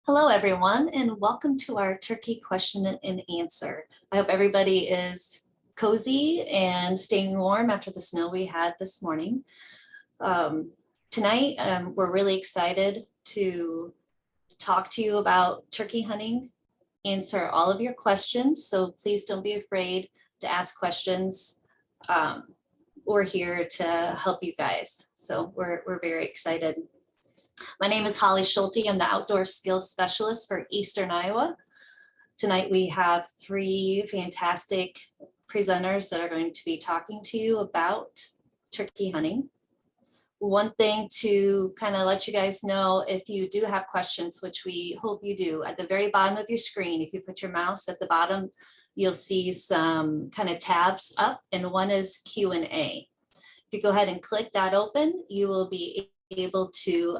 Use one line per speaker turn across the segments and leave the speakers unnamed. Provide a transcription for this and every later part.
Hello, everyone, and welcome to our turkey question and answer. I hope everybody is cozy and staying warm after the snow we had this morning. Tonight, we're really excited to talk to you about turkey hunting, answer all of your questions. So please don't be afraid to ask questions. We're here to help you guys. So we're very excited. My name is Holly Schulte. I'm the Outdoor Skills Specialist for Eastern Iowa. Tonight we have three fantastic presenters that are going to be talking to you about turkey hunting. One thing to kind of let you guys know, if you do have questions, which we hope you do, at the very bottom of your screen, if you put your mouse at the bottom, you'll see some kind of tabs up, and one is Q&A. If you go ahead and click that open, you will be able to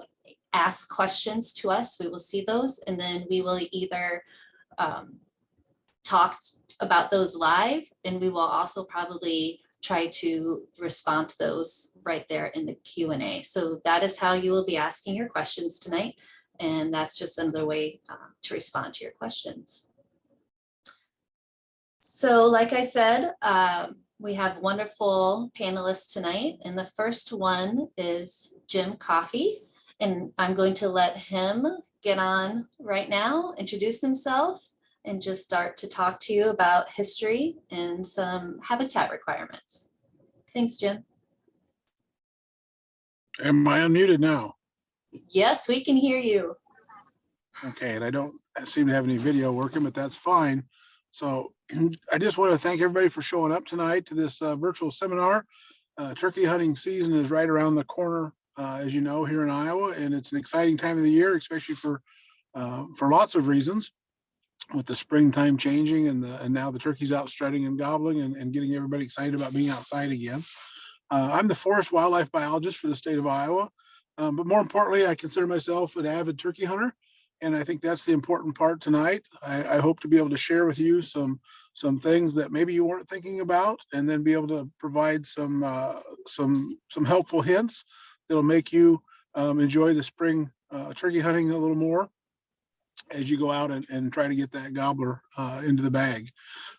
ask questions to us. We will see those, and then we will either talk about those live, and we will also probably try to respond to those right there in the Q&A. So that is how you will be asking your questions tonight, and that's just another way to respond to your questions. So like I said, we have wonderful panelists tonight, and the first one is Jim Coffey. And I'm going to let him get on right now, introduce himself, and just start to talk to you about history and some habitat requirements. Thanks, Jim.
Am I unmuted now?
Yes, we can hear you.
Okay, and I don't seem to have any video working, but that's fine. So I just want to thank everybody for showing up tonight to this virtual seminar. Turkey hunting season is right around the corner, as you know, here in Iowa, and it's an exciting time of the year, especially for lots of reasons, with the springtime changing and now the turkey's out strutting and gobbling and getting everybody excited about being outside again. I'm the forest wildlife biologist for the state of Iowa, but more importantly, I consider myself an avid turkey hunter, and I think that's the important part tonight. I hope to be able to share with you some things that maybe you weren't thinking about, and then be able to provide some helpful hints that'll make you enjoy the spring turkey hunting a little more as you go out and try to get that gobbler into the bag.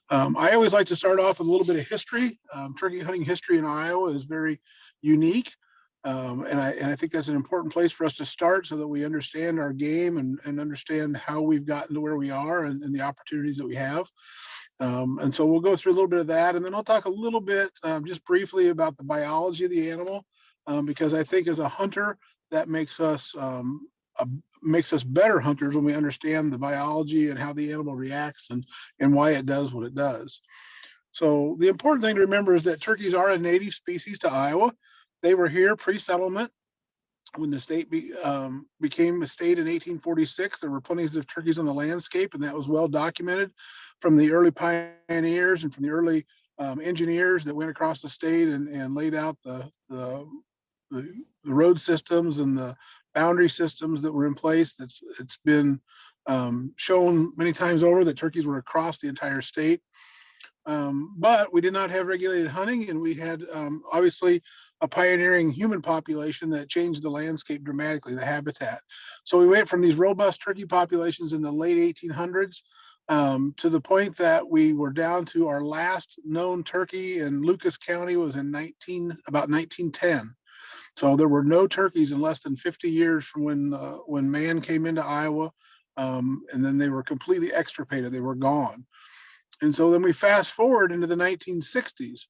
I always like to start off with a little bit of history. Turkey hunting history in Iowa is very unique. And I think that's an important place for us to start so that we understand our game and understand how we've gotten to where we are and the opportunities that we have. And so we'll go through a little bit of that, and then I'll talk a little bit just briefly about the biology of the animal, because I think as a hunter, that makes us better hunters when we understand the biology and how the animal reacts and why it does what it does. So the important thing to remember is that turkeys are a native species to Iowa. They were here pre-settlement. When the state became a state in 1846, there were plenty of turkeys on the landscape, and that was well documented from the early pioneers and from the early engineers that went across the state and laid out the road systems and the boundary systems that were in place. It's been shown many times over that turkeys were across the entire state. But we did not have regulated hunting, and we had obviously a pioneering human population that changed the landscape dramatically, the habitat. So we went from these robust turkey populations in the late 1800s to the point that we were down to our last known turkey in Lucas County was in about 1910. So there were no turkeys in less than 50 years from when man came into Iowa, and then they were completely extirpated. They were gone. And so then we fast forward into the 1960s.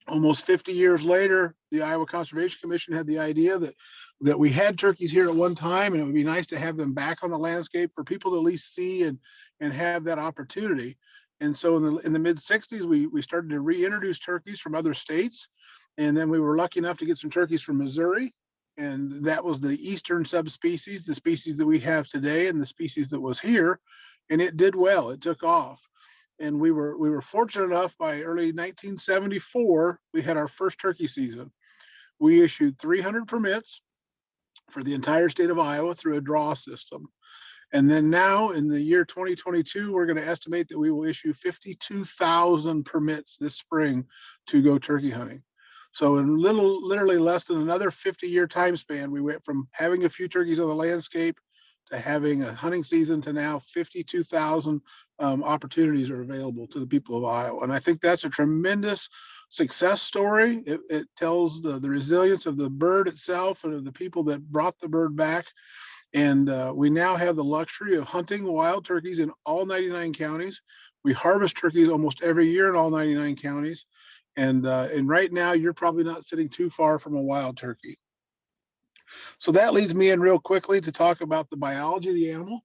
Almost 50 years later, the Iowa Conservation Commission had the idea that we had turkeys here at one time, and it would be nice to have them back on the landscape for people to at least see and have that opportunity. And so in the mid 60s, we started to reintroduce turkeys from other states. And then we were lucky enough to get some turkeys from Missouri. And that was the eastern subspecies, the species that we have today and the species that was here. And it did well, it took off. And we were fortunate enough, by early 1974, we had our first turkey season. We issued 300 permits for the entire state of Iowa through a draw system. And then now in the year 2022, we're going to estimate that we will issue 52,000 permits this spring to go turkey hunting. So in literally less than another 50-year time span, we went from having a few turkeys on the landscape to having a hunting season to now 52,000 opportunities are available to the people of Iowa. And I think that's a tremendous success story. It tells the resilience of the bird itself and of the people that brought the bird back. And we now have the luxury of hunting wild turkeys in all 99 counties. We harvest turkeys almost every year in all 99 counties. And right now, you're probably not sitting too far from a wild turkey. So that leads me in real quickly to talk about the biology of the animal.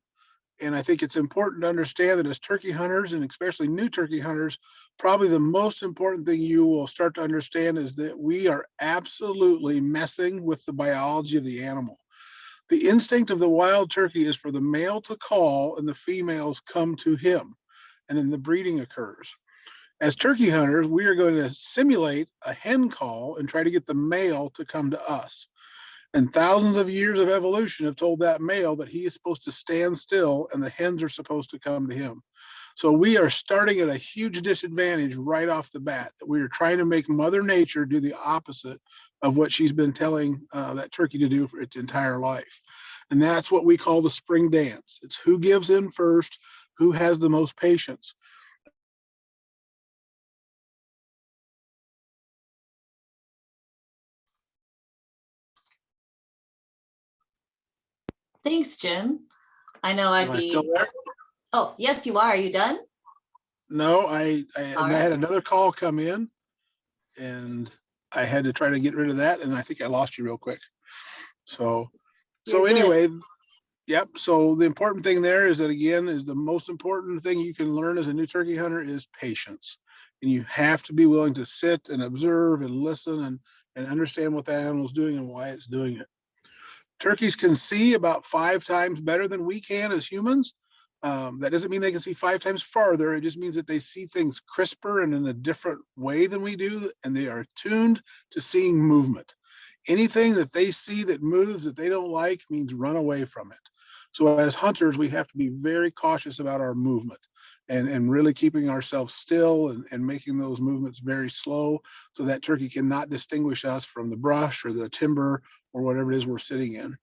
And I think it's important to understand that as turkey hunters, and especially new turkey hunters, probably the most important thing you will start to understand is that we are absolutely messing with the biology of the animal. The instinct of the wild turkey is for the male to call and the females come to him, and then the breeding occurs. As turkey hunters, we are going to simulate a hen call and try to get the male to come to us. And thousands of years of evolution have told that male that he is supposed to stand still and the hens are supposed to come to him. So we are starting at a huge disadvantage right off the bat, that we are trying to make Mother Nature do the opposite of what she's been telling that turkey to do for its entire life. And that's what we call the spring dance. It's who gives in first, who has the most patience.
Thanks, Jim. I know I'd
Am I still
be,
there?
oh, yes, you are. Are you done?
No, I
All
had
right.
another call come in and I had to try to get rid of that. And I think I lost you real quick. So
You're good.
anyway, yep. So the important thing there is that, again, is the most important thing you can learn as a new turkey hunter is patience. And you have to be willing to sit and observe and listen and understand what that animal is doing and why it's doing it. Turkeys can see about 5 times better than we can as humans. That doesn't mean they can see 5 times farther. It just means that they see things crisper and in a different way than we do, and they are tuned to seeing movement. Anything that they see that moves that they don't like means run away from it. So as hunters, we have to be very cautious about our movement and really keeping ourselves still and making those movements very slow so that turkey cannot distinguish us from the brush or the timber or whatever it is we're sitting in.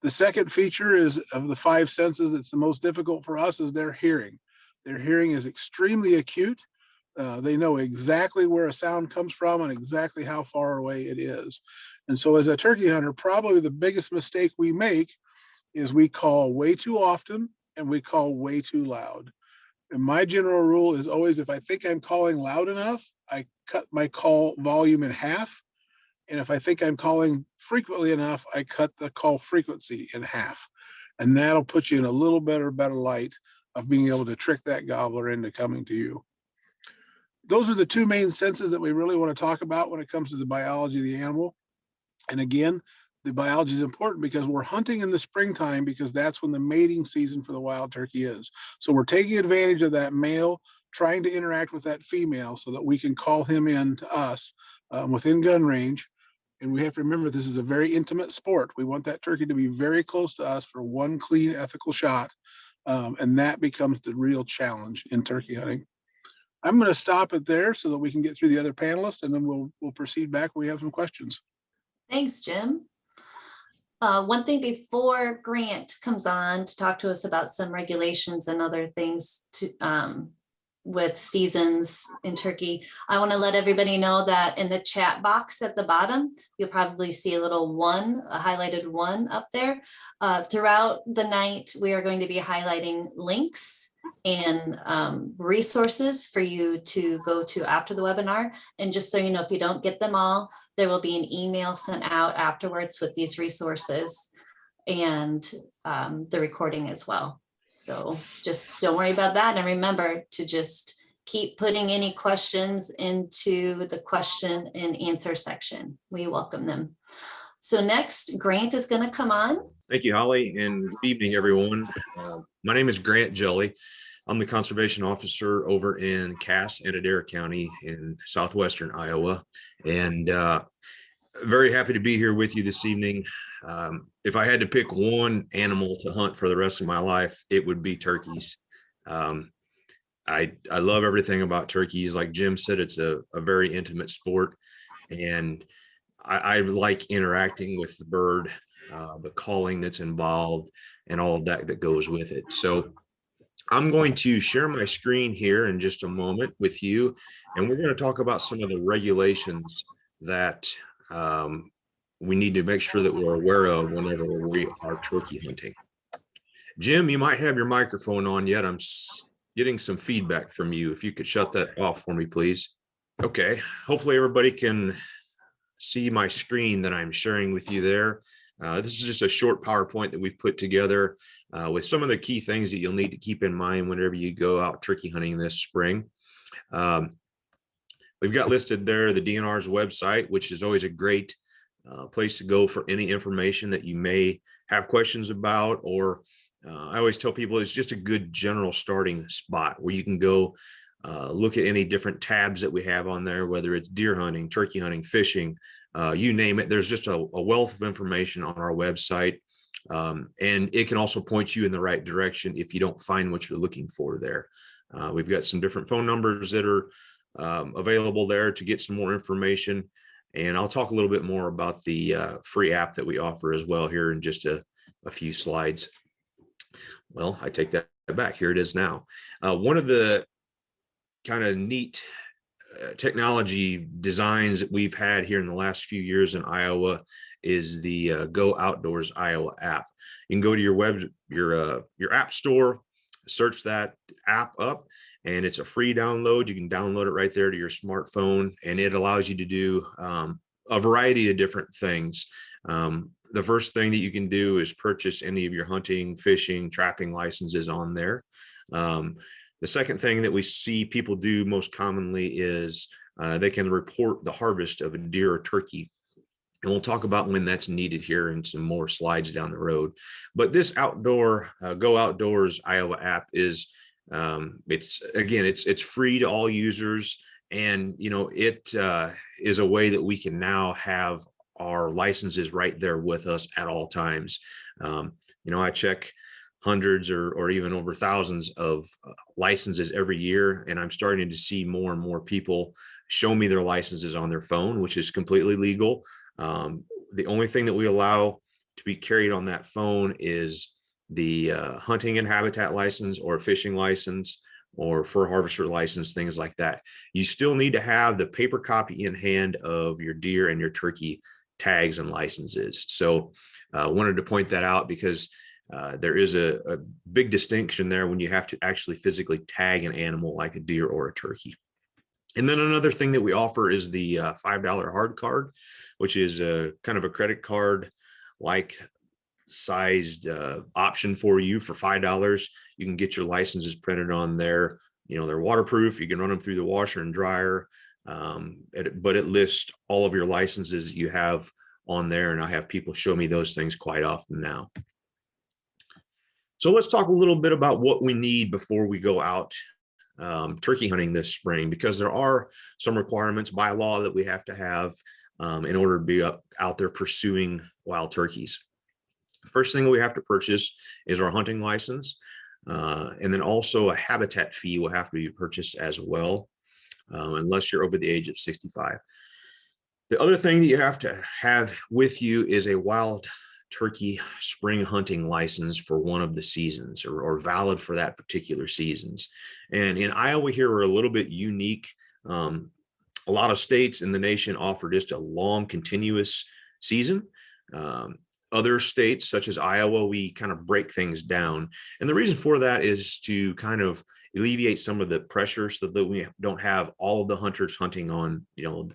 The second feature is of the 5 senses that's the most difficult for us is their hearing. Their hearing is extremely acute. They know exactly where a sound comes from and exactly how far away it is. And so as a turkey hunter, probably the biggest mistake we make is we call way too often and we call way too loud. And my general rule is always, if I think I'm calling loud enough, I cut my call volume in half. And if I think I'm calling frequently enough, I cut the call frequency in half. And that'll put you in a little better light of being able to trick that gobbler into coming to you. Those are the 2 main senses that we really want to talk about when it comes to the biology of the animal. And again, the biology is important because we're hunting in the springtime because that's when the mating season for the wild turkey is. So we're taking advantage of that male trying to interact with that female so that we can call him in to us within gun range. And we have to remember this is a very intimate sport. We want that turkey to be very close to us for one clean, ethical shot. And that becomes the real challenge in turkey hunting. I'm going to stop it there so that we can get through the other panelists, and then we'll proceed back. We have some questions.
Thanks, Jim. One thing before Grant comes on to talk to us about some regulations and other things to with seasons in turkey, I want to let everybody know that in the chat box at the bottom, you'll probably see a little 1, a highlighted 1 up there. Throughout the night, we are going to be highlighting links and resources for you to go to after the webinar. And just so you know, if you don't get them all, there will be an email sent out afterwards with these resources and the recording as well. So just don't worry about that. And remember to just keep putting any questions into the question and answer section. We welcome them. So next, Grant is going to come on.
Thank you, Holly, and good evening, everyone. My name is Grant Jelly. I'm the conservation officer over in Cass and Adair County in southwestern Iowa, and very happy to be here with you this evening. If I had to pick one animal to hunt for the rest of my life, it would be turkeys. I love everything about turkeys. Like Jim said, it's a very intimate sport, and I like interacting with the bird. the calling that's involved, and all of that that goes with it. So I'm going to share my screen here in just a moment with you, and we're going to talk about some of the regulations that we need to make sure that we're aware of whenever we are turkey hunting. Jim, you might have your microphone on yet. I'm getting some feedback from you. If you could shut that off for me, please. Okay, hopefully everybody can see my screen that I'm sharing with you there. This is just a short PowerPoint that we've put together with some of the key things that you'll need to keep in mind whenever you go out turkey hunting this spring. We've got listed there the DNR's website, which is always a great place to go for any information that you may have questions about, or I always tell people it's just a good general starting spot where you can go look at any different tabs that we have on there, whether it's deer hunting, turkey hunting, fishing, you name it. There's just a wealth of information on our website. And it can also point you in the right direction if you don't find what you're looking for there. We've got some different phone numbers that are available there to get some more information. And I'll talk a little bit more about the free app that we offer as well here in just a few slides. Well, I take that back. Here it is now. One of the kind of neat technology designs that we've had here in the last few years in Iowa is the Go Outdoors Iowa app. You can go to your app store, search that app up, and it's a free download. You can download it right there to your smartphone, and it allows you to do a variety of different things. The first thing that you can do is purchase any of your hunting, fishing, trapping licenses on there. The second thing that we see people do most commonly is they can report the harvest of a deer or turkey. And we'll talk about when that's needed here in some more slides down the road. But this Go Outdoors Iowa app is, it's free to all users. And, it is a way that we can now have our licenses right there with us at all times. I check hundreds or even over thousands of licenses every year, and I'm starting to see more and more people show me their licenses on their phone, which is completely legal. The only thing that we allow to be carried on that phone is the hunting and habitat license or fishing license or fur harvester license, things like that. You still need to have the paper copy in hand of your deer and your turkey tags and licenses. So I wanted to point that out because there is a big distinction there when you have to actually physically tag an animal like a deer or a turkey. And then another thing that we offer is the $5 hard card, which is a kind of a credit card like sized option for you for $5. You can get your licenses printed on there. They're waterproof. You can run them through the washer and dryer, but it lists all of your licenses you have on there. And I have people show me those things quite often now. So let's talk a little bit about what we need before we go out turkey hunting this spring, because there are some requirements by law that we have to have in order to be out there pursuing wild turkeys. The first thing we have to purchase is our hunting license, and then also a habitat fee will have to be purchased as well, unless you're over the age of 65. The other thing that you have to have with you is a wild turkey spring hunting license for one of the seasons or valid for that particular seasons. And in Iowa here, we're a little bit unique. A lot of states in the nation offer just a long continuous season. Other states such as Iowa, we kind of break things down. And the reason for that is to kind of alleviate some of the pressure so that we don't have all of the hunters hunting on,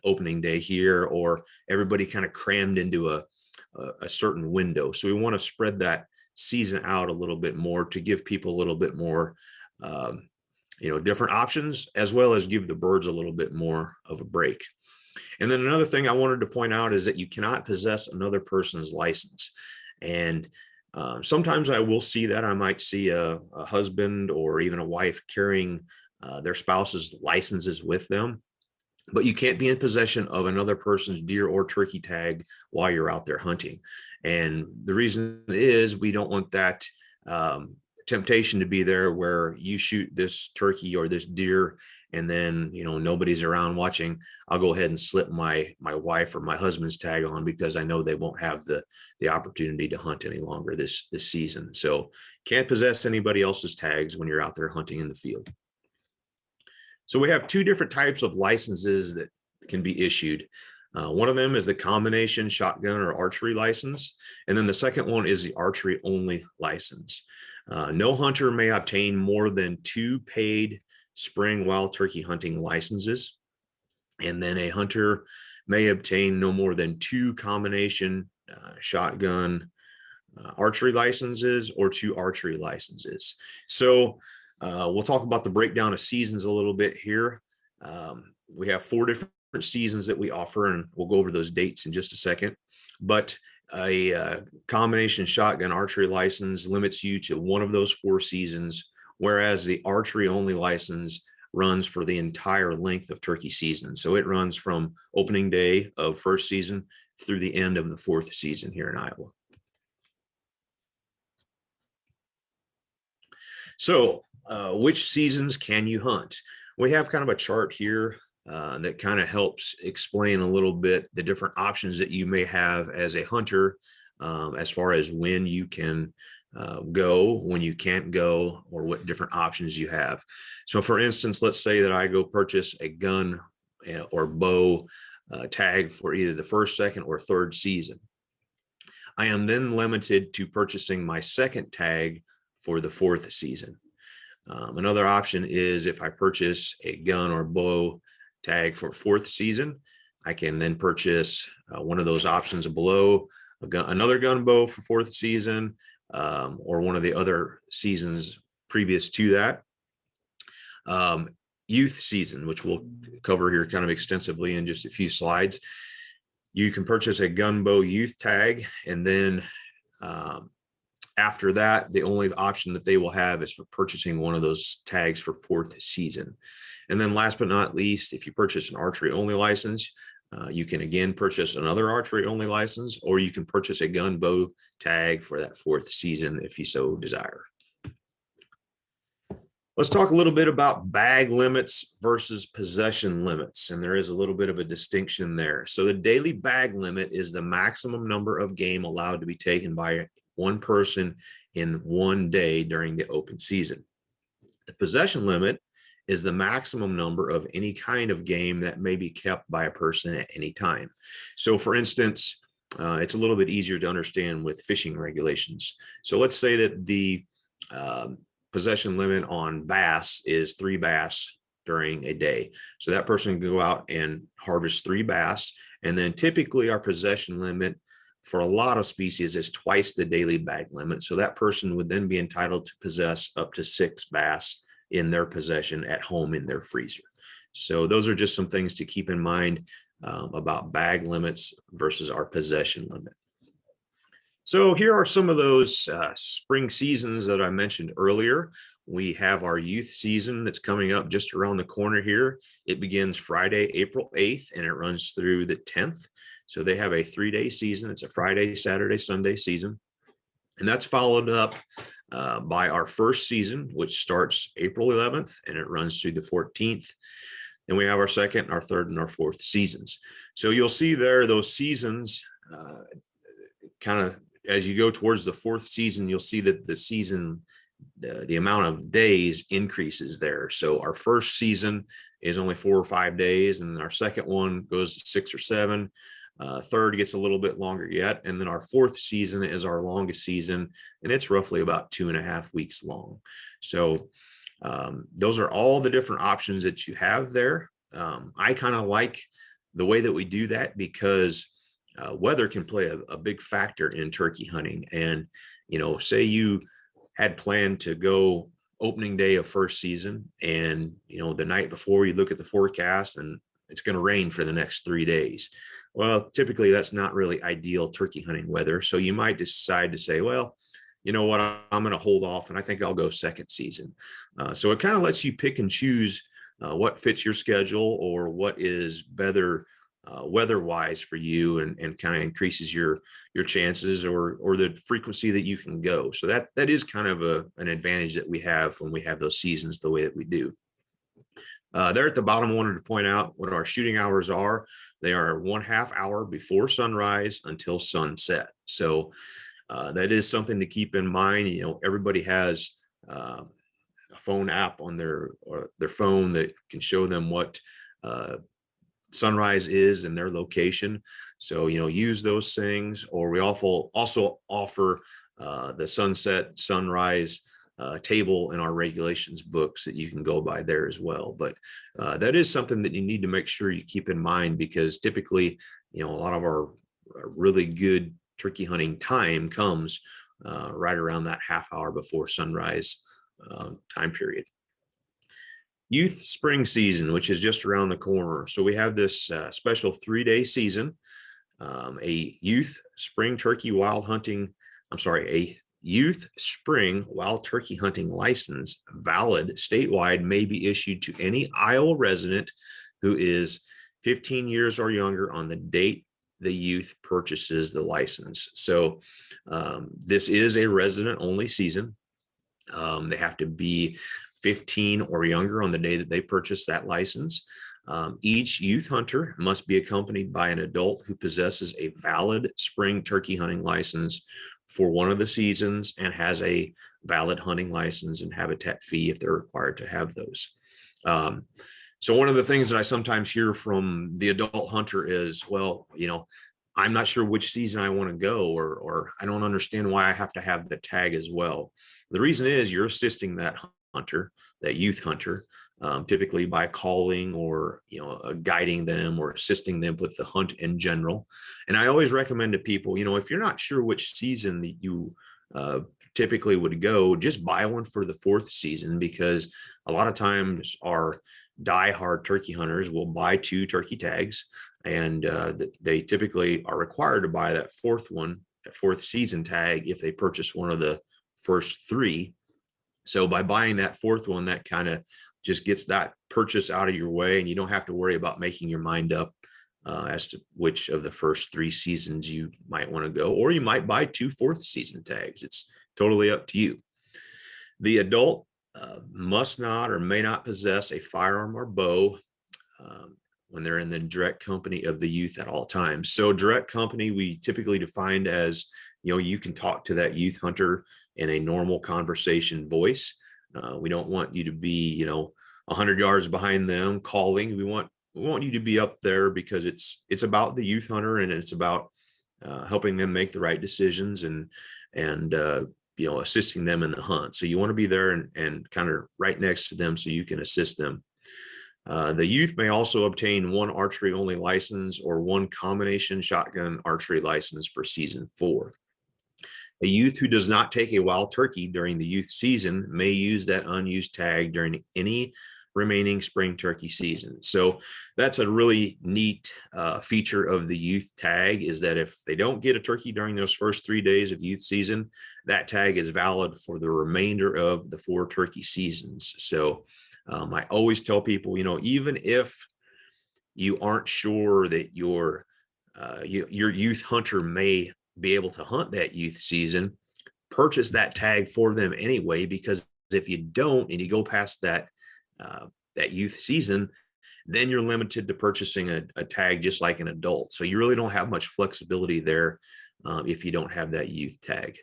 opening day here, or everybody kind of crammed into a certain window. So we want to spread that season out a little bit more to give people a little bit more, different options, as well as give the birds a little bit more of a break. And then another thing I wanted to point out is that you cannot possess another person's license. And sometimes I will see that. I might see a husband or even a wife carrying their spouse's licenses with them. But you can't be in possession of another person's deer or turkey tag while you're out there hunting. And the reason is we don't want that to temptation to be there where you shoot this turkey or this deer and then, nobody's around watching. I'll go ahead and slip my wife or my husband's tag on because I know they won't have the opportunity to hunt any longer this season. So can't possess anybody else's tags when you're out there hunting in the field. So we have two different types of licenses that can be issued. One of them is the combination shotgun or archery license. And then the second one is the archery only license. No hunter may obtain more than 2 paid spring wild turkey hunting licenses. And then a hunter may obtain no more than 2 combination shotgun archery licenses or 2 archery licenses. So we'll talk about the breakdown of seasons a little bit here. We have 4 different seasons that we offer, and we'll go over those dates in just a second. But a combination shotgun archery license limits you to one of those 4 seasons, whereas the archery only license runs for the entire length of turkey season. So it runs from opening day of first season through the end of the 4th season here in Iowa. So which seasons can you hunt? We have kind of a chart here that kind of helps explain a little bit the different options that you may have as a hunter, as far as when you can go, when you can't go, or what different options you have. So for instance, let's say that I go purchase a gun or bow tag for either the 1st, 2nd, or 3rd season. I am then limited to purchasing my 2nd tag for the 4th season. Another option is if I purchase a gun or bow tag for 4th season, I can then purchase one of those options below, another gun bow for 4th season, or one of the other seasons previous to that. Youth season, which we'll cover here kind of extensively in just a few slides. You can purchase a gun bow youth tag, and then after that, the only option that they will have is for purchasing one of those tags for 4th season. And then last but not least, if you purchase an archery only license, you can again purchase another archery only license, or you can purchase a gun bow tag for that 4th season if you so desire. Let's talk a little bit about bag limits versus possession limits. And there is a little bit of a distinction there. So the daily bag limit is the maximum number of game allowed to be taken by one person in one day during the open season. The possession limit is the maximum number of any kind of game that may be kept by a person at any time. So for instance, it's a little bit easier to understand with fishing regulations. So let's say that the possession limit on bass is 3 bass during a day. So that person can go out and harvest 3 bass. And then typically our possession limit for a lot of species is twice the daily bag limit. So that person would then be entitled to possess up to 6 bass in their possession at home in their freezer. So those are just some things to keep in mind about bag limits versus our possession limit. So here are some of those spring seasons that I mentioned earlier. We have our youth season that's coming up just around the corner here. It begins Friday, April 8th, and it runs through the 10th. So they have a 3-day season. It's a Friday, Saturday, Sunday season. And that's followed up by our first season, which starts April 11th, and it runs through the 14th. And we have our 2nd, our 3rd, and our 4th seasons. So you'll see there those seasons kind of as you go towards the 4th season, you'll see that the season, the amount of days increases there. So our first season is only 4 or 5 days, and then our 2nd one goes to 6 or 7. 3rd gets a little bit longer yet, and then our 4th season is our longest season, and it's roughly about 2.5 weeks long. So those are all the different options that you have there. I kind of like the way that we do that because weather can play a big factor in turkey hunting. And, say you had planned to go opening day of first season, and, the night before you look at the forecast and it's going to rain for the next 3 days. Well, typically that's not really ideal turkey hunting weather. So you might decide to say, well, you know what, I'm going to hold off and I think I'll go 2nd season. So it kind of lets you pick and choose what fits your schedule or what is better weather-wise for you, and kind of increases your chances or the frequency that you can go. So that is kind of an advantage that we have when we have those seasons the way that we do. There at the bottom, I wanted to point out what our shooting hours are. They are 1/2 hour before sunrise until sunset. So that is something to keep in mind. You know, everybody has a phone app on their phone that can show them what sunrise is and their location. So, you know, use those things. Or we also offer the sunset sunrise table in our regulations books that you can go by there as well. But that is something that you need to make sure you keep in mind, because typically, you know, a lot of our really good turkey hunting time comes right around that 1/2 hour before sunrise time period. Youth spring season, which is just around the corner. So we have this special 3-day season, a youth spring wild turkey hunting license, valid statewide, may be issued to any Iowa resident who is 15 years or younger on the date the youth purchases the license. So this is a resident only season. They have to be 15 or younger on the day that they purchase that license. Each youth hunter must be accompanied by an adult who possesses a valid spring turkey hunting license for one of the seasons and has a valid hunting license and habitat fee if they're required to have those. So one of the things that I sometimes hear from the adult hunter is, well, you know, I'm not sure which season I want to go, or I don't understand why I have to have the tag as well. The reason is you're assisting that hunter, that youth hunter, typically by calling or, you know, guiding them or assisting them with the hunt in general. And I always recommend to people, you know, if you're not sure which season that you typically would go, just buy one for the 4th season, because a lot of times our die-hard turkey hunters will buy 2 turkey tags, and they typically are required to buy that 4th season tag if they purchase one of the first 3. So by buying that 4th one, that kind of just gets that purchase out of your way, and you don't have to worry about making your mind up as to which of the first 3 seasons you might want to go, or you might buy 2 4th season tags. It's totally up to you. The adult must not or may not possess a firearm or bow when they're in the direct company of the youth at all times. So direct company, we typically defined as, you know, you can talk to that youth hunter in a normal conversation voice. We don't want you to be, you know, 100 yards behind them calling. We want you to be up there because it's about the youth hunter, and it's about helping them make the right decisions and you know, assisting them in the hunt. So you want to be there and kind of right next to them so you can assist them. The youth may also obtain 1 archery only license or 1 combination shotgun archery license for season 4. A youth who does not take a wild turkey during the youth season may use that unused tag during any remaining spring turkey season. So that's a really neat feature of the youth tag, is that if they don't get a turkey during those first 3 days of youth season, that tag is valid for the remainder of the 4 turkey seasons. So I always tell people, you know, even if you aren't sure that your youth hunter may be able to hunt that youth season, purchase that tag for them anyway, because if you don't and you go past that youth season, then you're limited to purchasing a tag just like an adult. So you really don't have much flexibility there if you don't have that youth tag.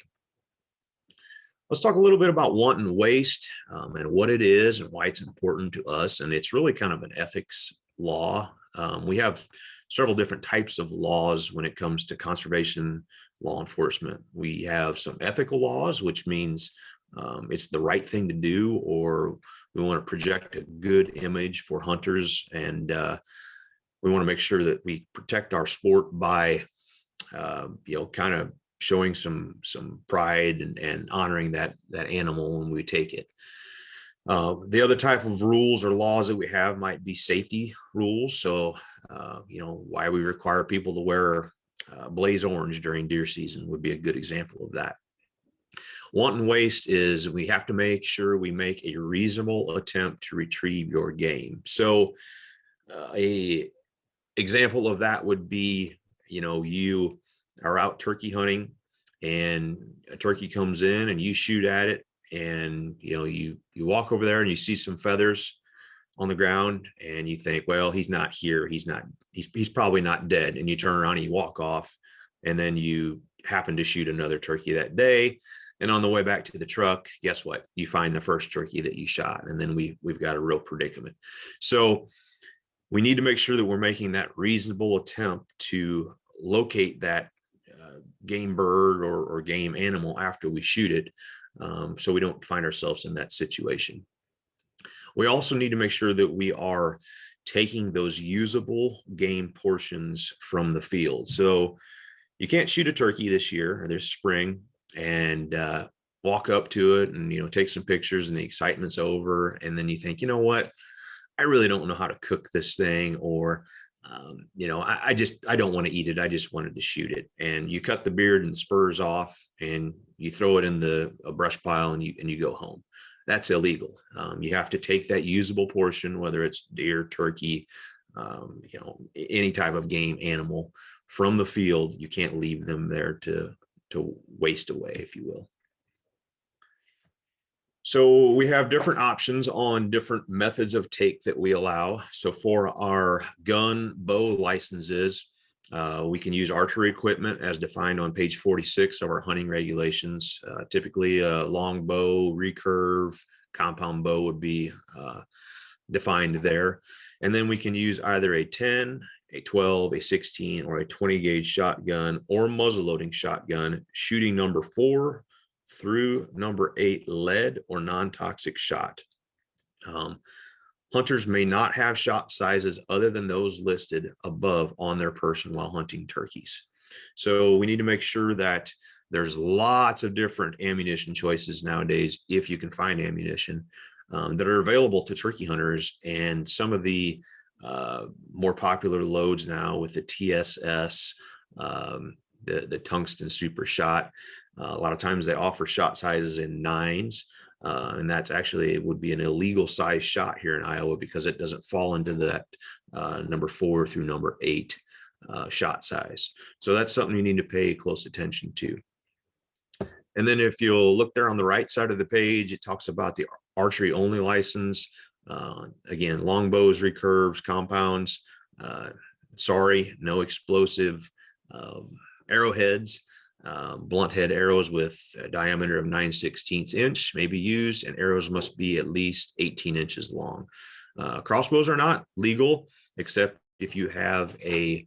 Let's talk a little bit about wanton waste and what it is and why it's important to us. And it's really kind of an ethics law. We have several different types of laws when it comes to conservation law enforcement. We have some ethical laws, which means it's the right thing to do, or we want to project a good image for hunters, and we want to make sure that we protect our sport by, you know, kind of showing some pride and honoring that animal when we take it. The other type of rules or laws that we have might be safety rules. So, you know, why we require people to wear blaze orange during deer season would be a good example of that. Wanton waste is we have to make sure we make a reasonable attempt to retrieve your game. So a example of that would be, you are out turkey hunting and a turkey comes in and you shoot at it, and you walk over there and you see some feathers on the ground and you think, well, he's not here, he's probably not dead, and you turn around and you walk off, and then you happen to shoot another turkey that day, and on the way back to the truck, guess what, you find the first turkey that you shot, and then we've got a real predicament. So we need to make sure that we're making that reasonable attempt to locate that game bird or game animal after we shoot it, so we don't find ourselves in that situation. We also need to make sure that we are taking those usable game portions from the field. So you can't shoot a turkey this year or this spring and walk up to it and take some pictures and the excitement's over, and then you think, what, I really don't know how to cook this thing, or I don't want to eat it, I just wanted to shoot it, and you cut the beard and spurs off and you throw it in a brush pile and you go home. That's illegal. You have to take that usable portion, whether it's deer, turkey, any type of game animal from the field. You can't leave them there to waste away, if you will. So we have different options on different methods of take that we allow. So for our gun bow licenses, we can use archery equipment as defined on page 46 of our hunting regulations. Typically a long bow, recurve, compound bow would be defined there. And then we can use either a 10, a 12, a 16, or a 20 gauge shotgun or muzzleloading shotgun, shooting number 4 through number 8 lead or non-toxic shot. Hunters may not have shot sizes other than those listed above on their person while hunting turkeys. So we need to make sure that there's lots of different ammunition choices nowadays, if you can find ammunition, that are available to turkey hunters. And some of the more popular loads now with the TSS, the tungsten super shot, a lot of times they offer shot sizes in 9s, and that's actually, it would be an illegal size shot here in Iowa because it doesn't fall into that number 4 through number 8 shot size. So that's something you need to pay close attention to. And then if you'll look there on the right side of the page, it talks about the archery only license. Again, longbows, recurves, compounds, no explosive arrowheads. Blunt head arrows with a diameter of 9/16 inch may be used, and arrows must be at least 18 inches long. Crossbows are not legal, except if you have a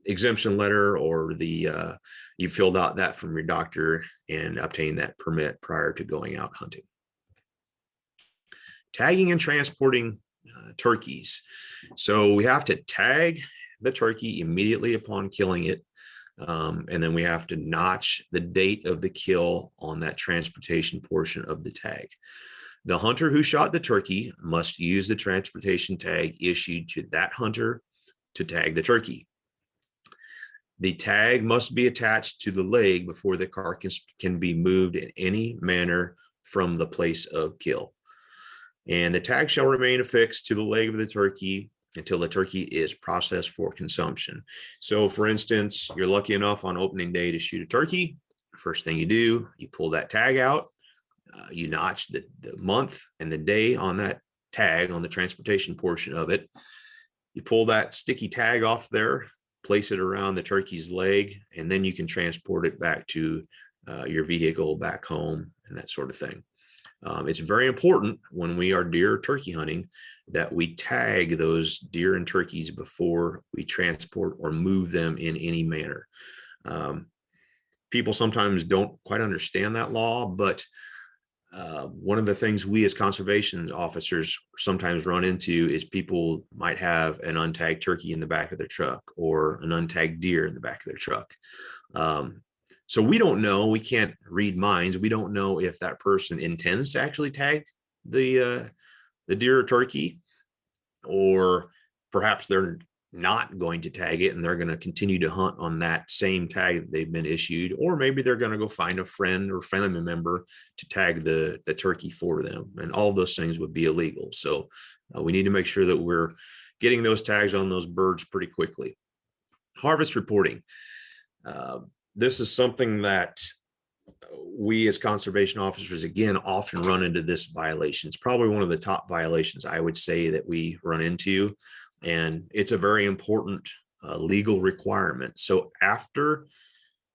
exemption letter, or you filled out that from your doctor and obtained that permit prior to going out hunting. Tagging and transporting turkeys. So we have to tag the turkey immediately upon killing it. And then we have to notch the date of the kill on that transportation portion of the tag. The hunter who shot the turkey must use the transportation tag issued to that hunter to tag the turkey. The tag must be attached to the leg before the carcass can be moved in any manner from the place of kill. And the tag shall remain affixed to the leg of the turkey until the turkey is processed for consumption. So for instance, you're lucky enough on opening day to shoot a turkey. First thing you do, you pull that tag out, you notch the month and the day on that tag on the transportation portion of it. You pull that sticky tag off there, place it around the turkey's leg, and then you can transport it back to your vehicle back home and that sort of thing. It's very important when we are deer turkey hunting that we tag those deer and turkeys before we transport or move them in any manner. People sometimes don't quite understand that law, but one of the things we as conservation officers sometimes run into is people might have an untagged turkey in the back of their truck or an untagged deer in the back of their truck. So we don't know, we can't read minds. We don't know if that person intends to actually tag the deer or turkey, or perhaps they're not going to tag it and they're going to continue to hunt on that same tag that they've been issued, or maybe they're going to go find a friend or family member to tag the turkey for them. And all of those things would be illegal. So we need to make sure that we're getting those tags on those birds pretty quickly. Harvest reporting. This is something that we as conservation officers, again, often run into this violation. It's probably one of the top violations I would say that we run into, and it's a very important legal requirement. So after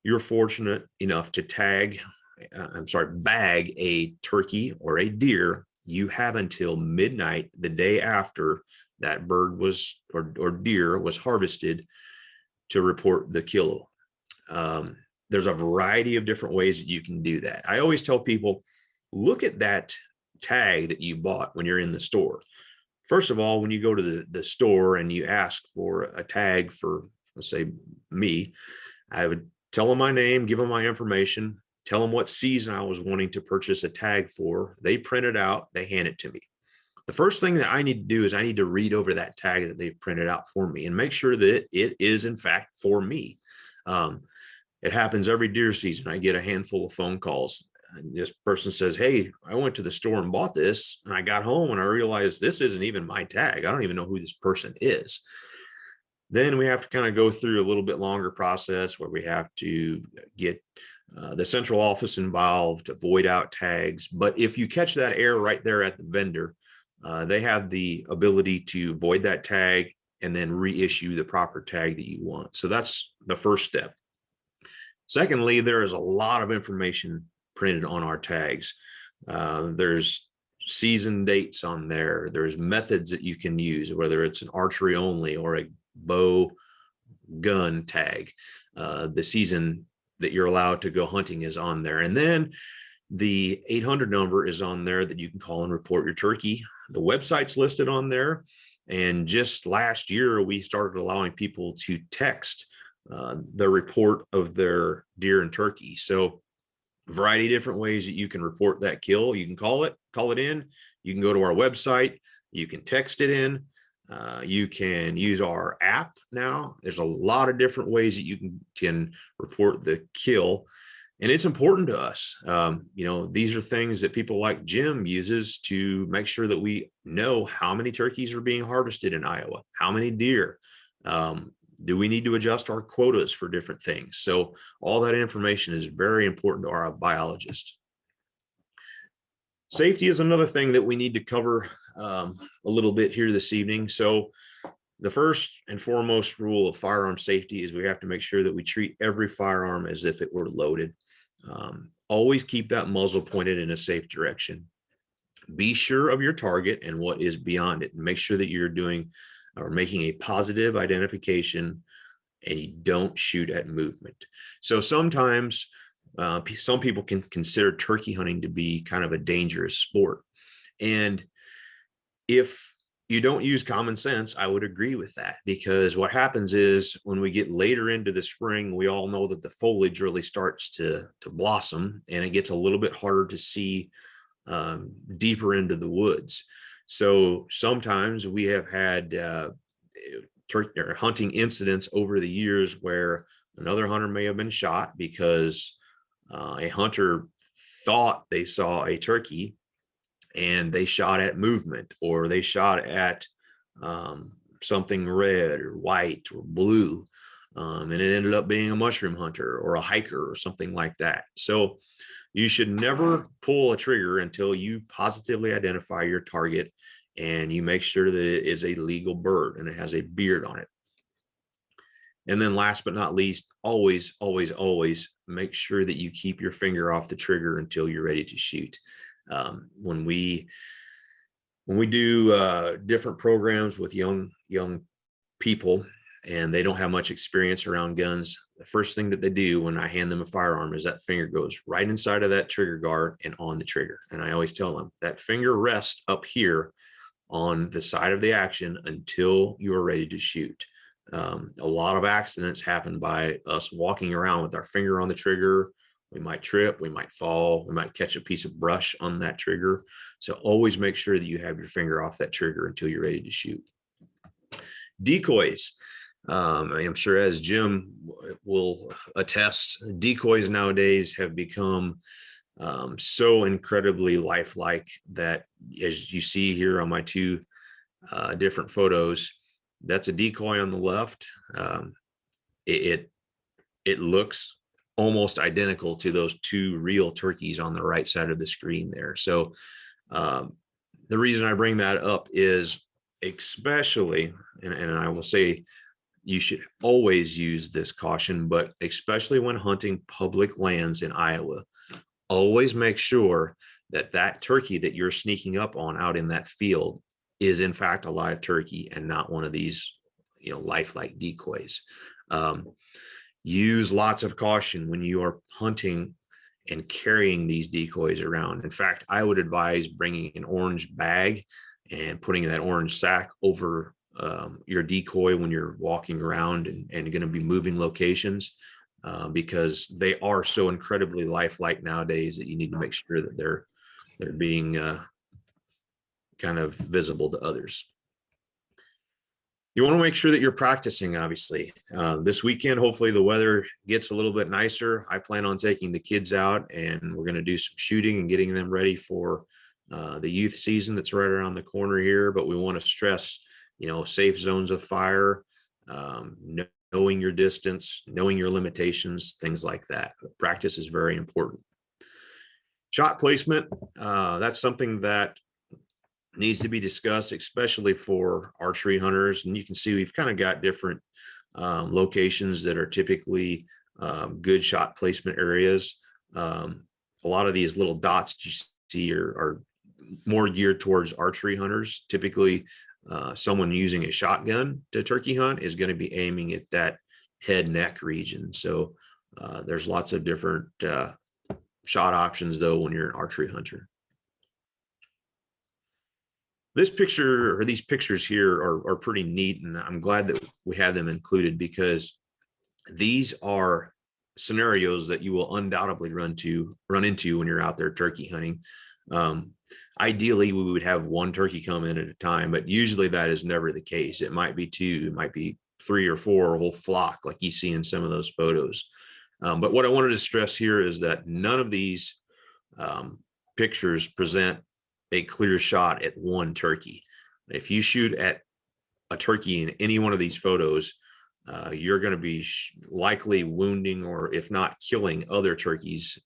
you're fortunate enough to bag a turkey or a deer, you have until midnight the day after that bird was or deer was harvested to report the kill. There's a variety of different ways that you can do that. I always tell people, look at that tag that you bought when you're in the store. First of all, when you go to the store and you ask for a tag for, let's say, me, I would tell them my name, give them my information, tell them what season I was wanting to purchase a tag for. They print it out, they hand it to me. The first thing that I need to do is I need to read over that tag that they've printed out for me and make sure that it is in fact for me. It happens every deer season. I get a handful of phone calls. And this person says, hey, I went to the store and bought this, and I got home and I realized this isn't even my tag. I don't even know who this person is. Then we have to kind of go through a little bit longer process where we have to get the central office involved to void out tags. But if you catch that error right there at the vendor, they have the ability to void that tag and then reissue the proper tag that you want. So that's the first step. Secondly, there is a lot of information printed on our tags. There's season dates on there. There's methods that you can use, whether it's an archery only or a bow gun tag. The season that you're allowed to go hunting is on there. And then the 800 number is on there that you can call and report your turkey. The website's listed on there. And just last year, we started allowing people to text the report of their deer and turkey. So a variety of different ways that you can report that kill. You can call it in. You can go to our website. You can text it in. You can use our app now. There's a lot of different ways that you can report the kill. And it's important to us. These are things that people like Jim uses to make sure that we know how many turkeys are being harvested in Iowa, how many deer. Do we need to adjust our quotas for different things? So all that information is very important to our biologists. Safety is another thing that we need to cover a little bit here this evening. So the first and foremost rule of firearm safety is we have to make sure that we treat every firearm as if it were loaded. Always keep that muzzle pointed in a safe direction. Be sure of your target and what is beyond it, and make sure that you're doing or making a positive identification and you don't shoot at movement. So sometimes some people can consider turkey hunting to be kind of a dangerous sport. And if you don't use common sense, I would agree with that, because what happens is when we get later into the spring, we all know that the foliage really starts to blossom, and it gets a little bit harder to see deeper into the woods. So sometimes we have had turkey or hunting incidents over the years where another hunter may have been shot because a hunter thought they saw a turkey and they shot at movement, or they shot at something red or white or blue, and it ended up being a mushroom hunter or a hiker or something like that. So you should never pull a trigger until you positively identify your target and you make sure that it is a legal bird and it has a beard on it. And then last but not least, always, always, always make sure that you keep your finger off the trigger until you're ready to shoot. When we do different programs with young people and they don't have much experience around guns, the first thing that they do when I hand them a firearm is that finger goes right inside of that trigger guard and on the trigger. And I always tell them that finger rests up here on the side of the action until you are ready to shoot. A lot of accidents happen by us walking around with our finger on the trigger. We might trip, we might fall, we might catch a piece of brush on that trigger. So always make sure that you have your finger off that trigger until you're ready to shoot. Decoys. I'm sure, as Jim will attest, decoys nowadays have become so incredibly lifelike that, as you see here on my two different photos, That's a decoy on the left. It looks almost identical to those two real turkeys on the right side of the screen there. So the reason I bring that up is especially, and I will say you should always use this caution, but especially when hunting public lands in Iowa, always make sure that that turkey that you're sneaking up on out in that field is in fact a live turkey and not one of these, lifelike decoys. Use lots of caution when you are hunting and carrying these decoys around. In fact, I would advise bringing an orange bag and putting that orange sack over your decoy when you're walking around and going to be moving locations, because they are so incredibly lifelike nowadays that you need to make sure that they're being kind of visible to others. You want to make sure that you're practicing, obviously. This weekend, hopefully the weather gets a little bit nicer. I plan on taking the kids out and we're going to do some shooting and getting them ready for the youth season that's right around the corner here. But we want to stress, safe zones of fire, knowing your distance, knowing your limitations, things like that. Practice is very important. Shot placement, that's something that needs to be discussed, especially for archery hunters. And you can see we've kind of got different locations that are typically good shot placement areas. A lot of these little dots you see are more geared towards archery hunters. Typically, someone using a shotgun to turkey hunt is going to be aiming at that head neck region. So there's lots of different shot options though when you're an archery hunter. This picture, or these pictures here, are pretty neat, and I'm glad that we have them included because these are scenarios that you will undoubtedly run into when you're out there turkey hunting. Ideally, we would have one turkey come in at a time, but usually that is never the case. It might be two, it might be 3 or 4, a whole flock like you see in some of those photos. But what I wanted to stress here is that none of these pictures present a clear shot at one turkey. If you shoot at a turkey in any one of these photos, you're going to be likely wounding, or if not killing, other turkeys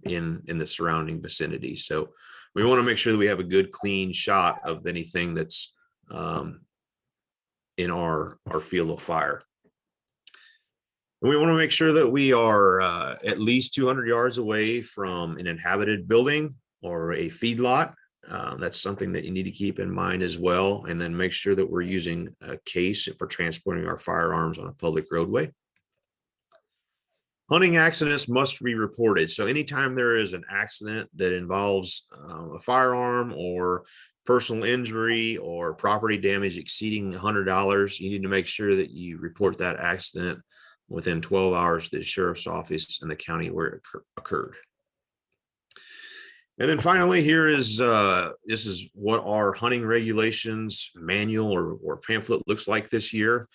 in the surrounding vicinity. So we want to make sure that we have a good clean shot of anything that's in our field of fire. And we want to make sure that we are at least 200 yards away from an inhabited building or a feedlot. That's something that you need to keep in mind as well. And then make sure that we're using a case for transporting our firearms on a public roadway. Hunting accidents must be reported. So anytime there is an accident that involves a firearm or personal injury or property damage exceeding $100, you need to make sure that you report that accident within 12 hours to the sheriff's office in the county where it occurred. And then finally, here is this is what our hunting regulations manual or pamphlet looks like this year.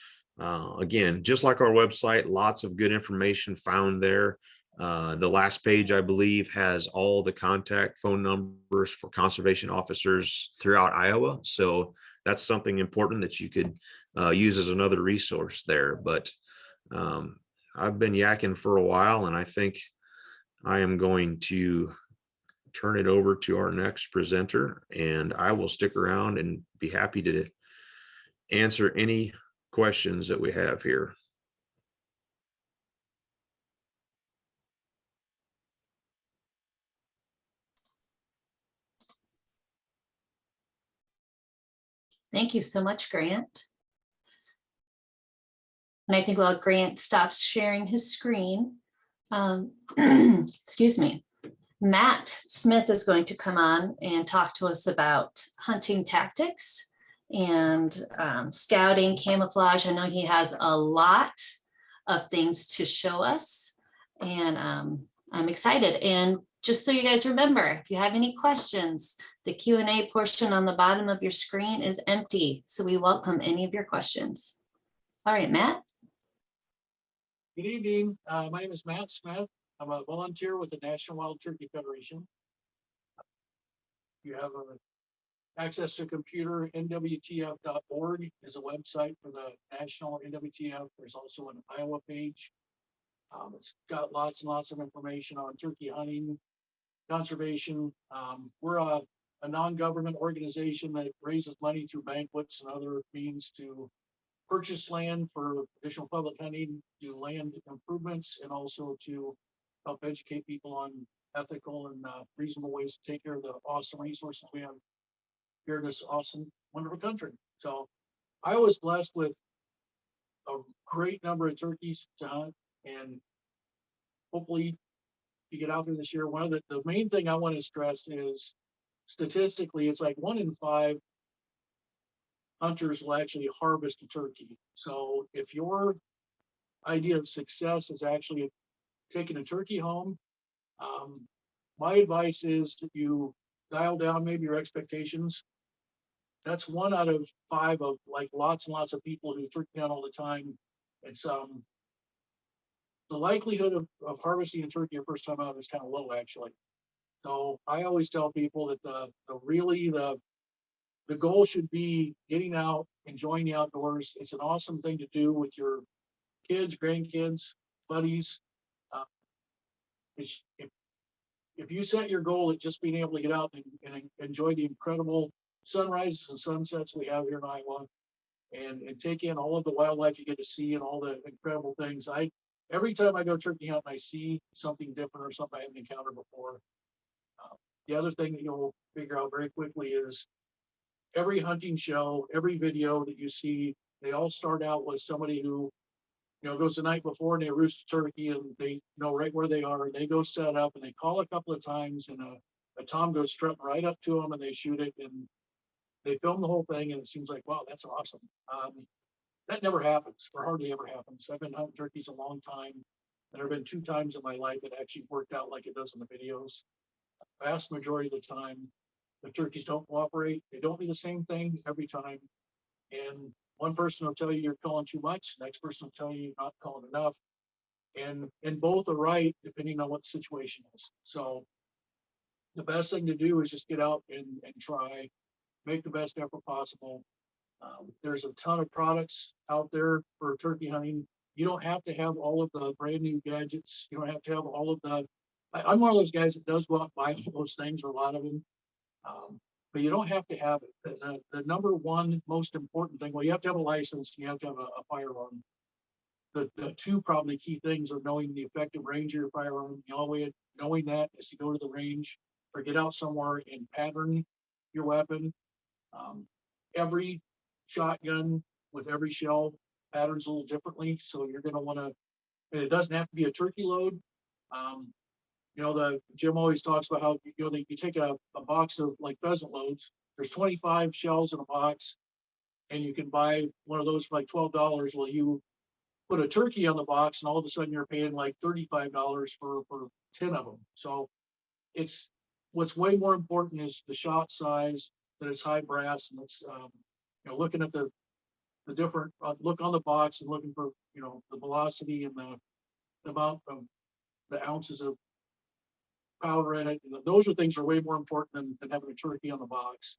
Again, just like our website, lots of good information found there. The last page, I believe, has all the contact phone numbers for conservation officers throughout Iowa. So that's something important that you could use as another resource there. But I've been yakking for a while, and I think I am going to turn it over to our next presenter, and I will stick around and be happy to answer any questions that we have here.
Thank you so much, Grant. And I think while Grant stops sharing his screen, excuse me, Matt Smith is going to come on and talk to us about hunting tactics and scouting, camouflage. I know he has a lot of things to show us, and I'm excited. And just so you guys remember, if you have any questions, the Q&A portion on the bottom of your screen is empty, so we welcome any of your questions. All right, Matt.
Good evening. My name is Matt Smith. I'm a volunteer with the National Wild Turkey Federation. You have a access to computer, nwtf.org is a website for the national NWTF. There's also an Iowa page. It's got lots and lots of information on turkey hunting, conservation. We're a non-government organization that raises money through banquets and other means to purchase land for additional public hunting, do land improvements, and also to help educate people on ethical and reasonable ways to take care of the awesome resources we have here in this awesome, wonderful country. So I was blessed with a great number of turkeys to hunt, and hopefully you get out there this year. One of the main thing I want to stress is statistically, it's like 1 in 5 hunters will actually harvest a turkey. So if your idea of success is actually taking a turkey home, my advice is if you dial down maybe your expectations. That's 1 out of 5 of like lots and lots of people who turkey hunt all the time. It's the likelihood of harvesting a turkey your first time out is kind of low actually. So I always tell people that the goal should be getting out, enjoying the outdoors. It's an awesome thing to do with your kids, grandkids, buddies. Uh, if you set your goal at just being able to get out and enjoy the incredible sunrises and sunsets we have here in Iowa, and take in all of the wildlife you get to see and all the incredible things. Every time I go turkey hunting, I see something different or something I haven't encountered before. The other thing that you'll figure out very quickly is every hunting show, every video that you see, they all start out with somebody who, goes the night before and they roost a turkey and they know right where they are. And they go set up and they call a couple of times and a tom goes strutting right up to them and they shoot it and they film the whole thing. And it seems like, wow, that's awesome. That never happens, or hardly ever happens. I've been hunting turkeys a long time. There have been 2 times in my life that actually worked out like it does in the videos. Vast majority of the time, the turkeys don't cooperate. They don't do the same thing every time. And one person will tell you you're calling too much. The next person will tell you you're not calling enough. And both are right, depending on what the situation is. So the best thing to do is just get out and try, make the best effort possible. There's a ton of products out there for turkey hunting. You don't have to have all of the brand new gadgets. You don't have to have all of the, I'm one of those guys that does go out and buy those things, or a lot of them. But you don't have to have it. The number one most important thing, well, you have to have a license, you have to have a firearm. The 2 probably key things are knowing the effective range of your firearm. The only way of knowing that is to go to the range or get out somewhere and pattern your weapon. Every shotgun with every shell patterns a little differently. So you're going to want to, and it doesn't have to be a turkey load. The Jim always talks about how you take a box of like pheasant loads. There's 25 shells in a box, and you can buy one of those for like $12. Well, you put a turkey on the box, and all of a sudden you're paying like $35 for 10 of them. So it's what's way more important is the shot size, that it's high brass, and it's looking at the different look on the box and looking for the velocity and the amount of the ounces of powder in it. Those are things that are way more important than having a turkey on the box.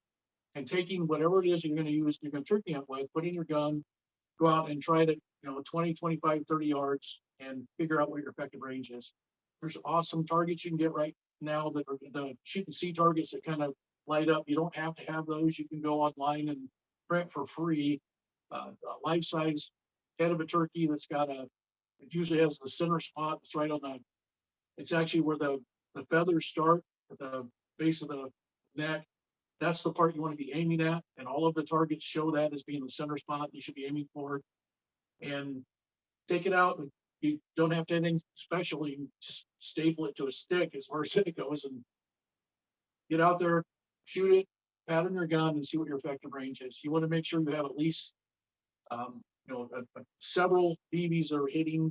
And taking whatever it is you're going to use, you're going to turkey hunt with, put in your gun, go out and try it, 20, 25, 30 yards and figure out what your effective range is. There's awesome targets you can get right now that are the shoot and see targets that kind of light up. You don't have to have those. You can go online and print for free a life size head of a turkey that's got it usually has the center spot. It's right on it's actually where the feathers start at the base of the neck. That's the part you want to be aiming at. And all of the targets show that as being the center spot you should be aiming for. And take it out. You don't have to do anything special. You can just staple it to a stick as far as it goes and get out there, shoot it, pattern your gun and see what your effective range is. You want to make sure you have at least, several BBs that are hitting.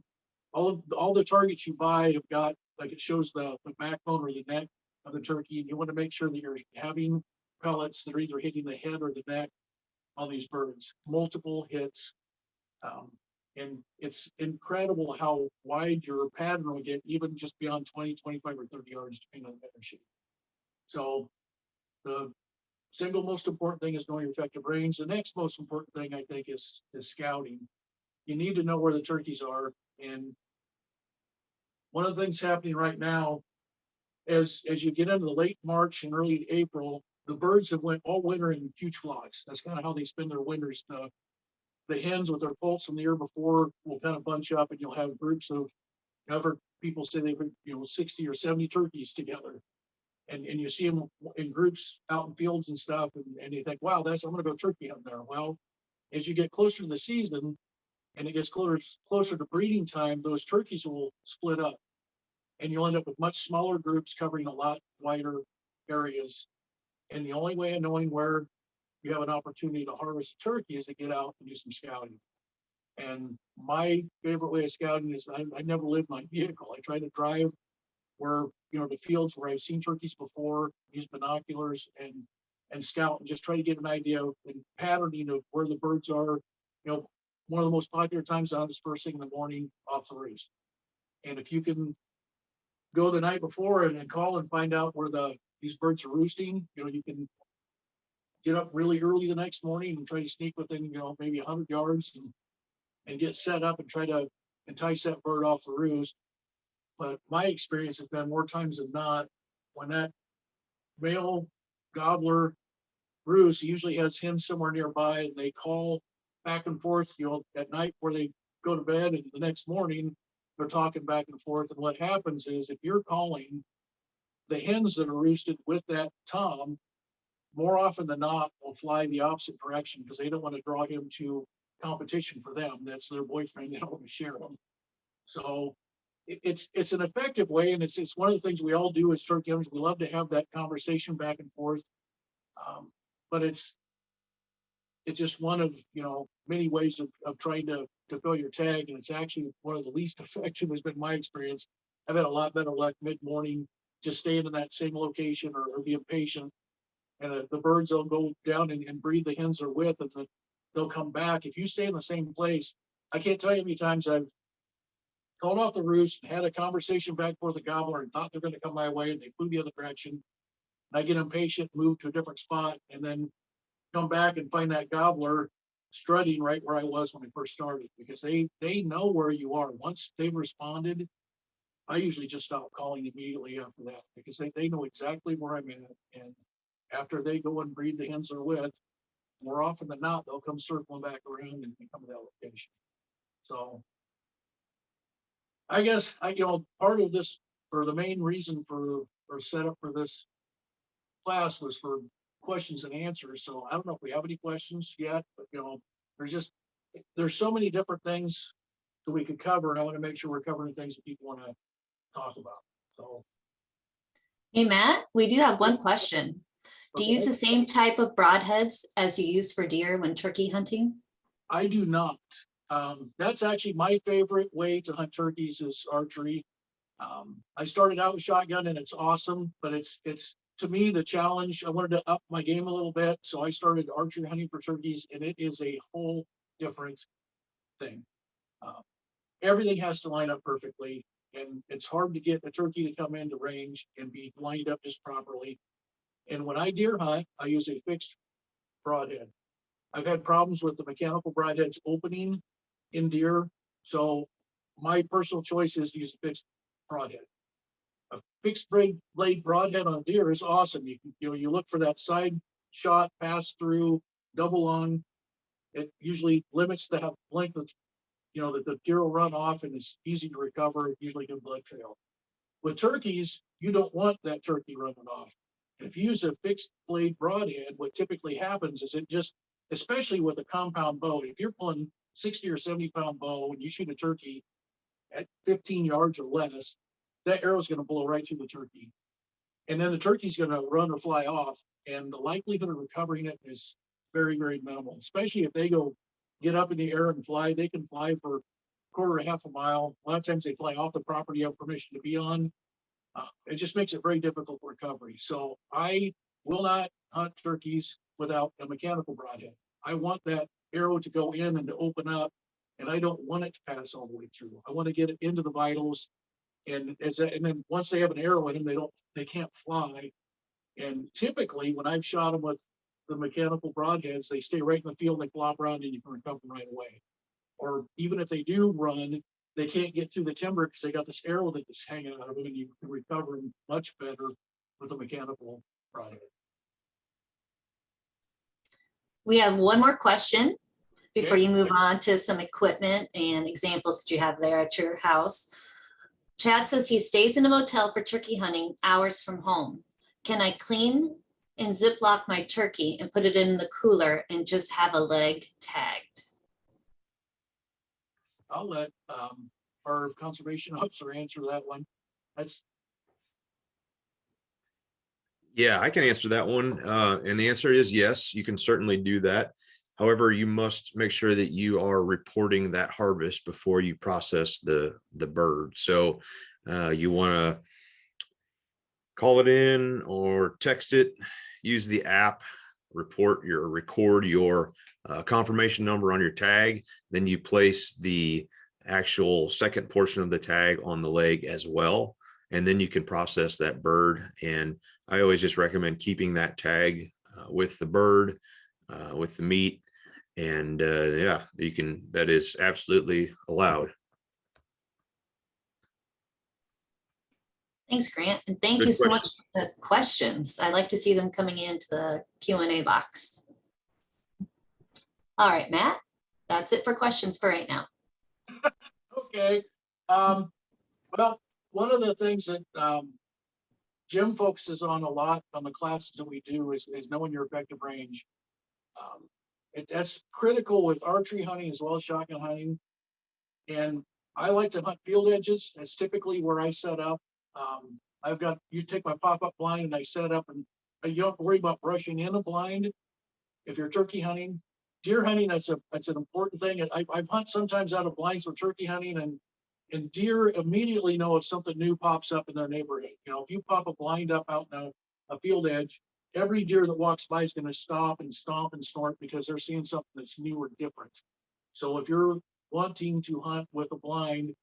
All the targets you buy have got, like it shows the backbone or the neck of the turkey, and you want to make sure that you're having pellets that are either hitting the head or the neck on these birds. Multiple hits. And it's incredible how wide your pattern will get, even just beyond 20, 25, or 30 yards, depending on the better shoot. So the single most important thing is knowing your effective range. The next most important thing I think is scouting. You need to know where the turkeys are. And one of the things happening right now, as you get into the late March and early April, the birds have went all winter in huge flocks. That's kind of how they spend their winters. The hens with their poults from the year before will kind of bunch up, and you'll have groups of, I've heard people say they've, 60 or 70 turkeys together. And you see them in groups out in fields and stuff, and you think, wow, I'm gonna go turkey hunting there. Well, as you get closer to the season and it gets closer to breeding time, those turkeys will split up, and you'll end up with much smaller groups covering a lot wider areas. And the only way of knowing where you have an opportunity to harvest a turkey is to get out and do some scouting. And my favorite way of scouting is I never leave my vehicle. I try to drive where, the fields where I've seen turkeys before, use binoculars and scout, and just try to get an idea of the patterning of where the birds are. One of the most popular times out is first thing in the morning off the roost. And if you can go the night before and call and find out where these birds are roosting, you can get up really early the next morning and try to sneak within, maybe 100 yards and get set up and try to entice that bird off the roost. But my experience has been more times than not, when that male gobbler roosts, he usually has hens somewhere nearby, and they call back and forth, at night before they go to bed, and the next morning they're talking back and forth. And what happens is, if you're calling, the hens that are roosted with that tom, more often than not, will fly the opposite direction because they don't want to draw him to competition for them. That's their boyfriend. They don't want to share them. So it's an effective way, and it's one of the things we all do as turkey hunters. We love to have that conversation back and forth, but it's just one of many ways of trying to fill your tag, and it's actually one of the least effective, has been my experience. I've had a lot better luck mid-morning, just staying in that same location or being patient, and the birds will go down and breed the hens they're with, and they'll come back. If you stay in the same place, I can't tell you how many times I've called off the roost, had a conversation back with the gobbler, and thought they're going to come my way, and they flew the other direction. And I get impatient, move to a different spot, and then come back and find that gobbler strutting right where I was when I first started, because they know where you are. Once they've responded, I usually just stop calling immediately after that, because they know exactly where I'm at. And after they go and breed the hens they're with, more often than not, they'll come circling back around and come to that location. So I guess part of this, or the main reason for setup for this class, was for questions and answers. So I don't know if we have any questions yet, but there's so many different things that we could cover, and I want to make sure we're covering things that people want to talk about. So,
Hey, Matt, we do have one question. Do you use the same type of broadheads as you use for deer when turkey hunting?
I do not. That's actually my favorite way to hunt turkeys, is archery. I started out with shotgun, and it's awesome, but it's to me the challenge. I wanted to up my game a little bit, so I started archery hunting for turkeys, and it is a whole different thing. Everything has to line up perfectly, and it's hard to get a turkey to come into range and be lined up just properly. And when I deer hunt, I use a fixed broadhead. I've had problems with the mechanical broadheads opening in deer, so my personal choice is to use a fixed broadhead. A fixed blade broadhead on deer is awesome. You look for that side shot, pass through, double on. It usually limits the length of that the deer will run off, and it's easy to recover. Usually good blood trail. With turkeys, you don't want that turkey running off. If you use a fixed blade broadhead, what typically happens is it just, especially with a compound bow, if you're pulling 60 or 70 pound bow and you shoot a turkey at 15 yards or less, that arrow's going to blow right through the turkey. And then the turkey's going to run or fly off. And the likelihood of recovering it is very, very minimal, especially if they get up in the air and fly. They can fly for a quarter or half a mile. A lot of times they fly off the property you have permission to be on. It just makes it very difficult for recovery. So I will not hunt turkeys without a mechanical broadhead. I want that arrow to go in and to open up, and I don't want it to pass all the way through. I want to get it into the vitals, and then once they have an arrow in them, they can't fly. And typically, when I've shot them with the mechanical broadheads, they stay right in the field, they flop around and you can recover them right away. Or even if they do run, they can't get through the timber because they got this arrow that's hanging out of them, and you can recover them much better with a mechanical broadhead.
We have one more question before
Okay.
you move on to some equipment and examples that you have there at your house. Chad says he stays in a motel for turkey hunting hours from home. Can I clean and Ziploc my turkey and put it in the cooler and just have a leg tagged?
I'll let our conservation officer answer that one.
Yeah, I can answer that one. And the answer is yes, you can certainly do that. However, you must make sure that you are reporting that harvest before you process the bird. So you want to call it in or text it, use the app, record your confirmation number on your tag. Then you place the actual second portion of the tag on the leg as well. And then you can process that bird. And I always just recommend keeping that tag with the bird, with the meat. And yeah, that is absolutely allowed.
Thanks, Grant. And thank
Good
you so much
question.
for the questions. I like to see them coming into the Q&A box. All right, Matt, that's it for questions for right now.
Okay. Well, one of the things that Jim focuses on a lot on the classes that we do is knowing your effective range. That's critical with archery hunting as well as shotgun hunting. And I like to hunt field edges. That's typically where I set up. You take my pop-up blind and I set it up, and you don't have to worry about brushing in a blind. If you're turkey hunting, deer hunting, that's an important thing. I've hunt sometimes out of blinds for turkey hunting, and deer immediately know if something new pops up in their neighborhood. You know, if you pop a blind up out in a field edge, every deer that walks by is going to stop and stomp and snort because they're seeing something that's new or different. So if you're wanting to hunt with a blind,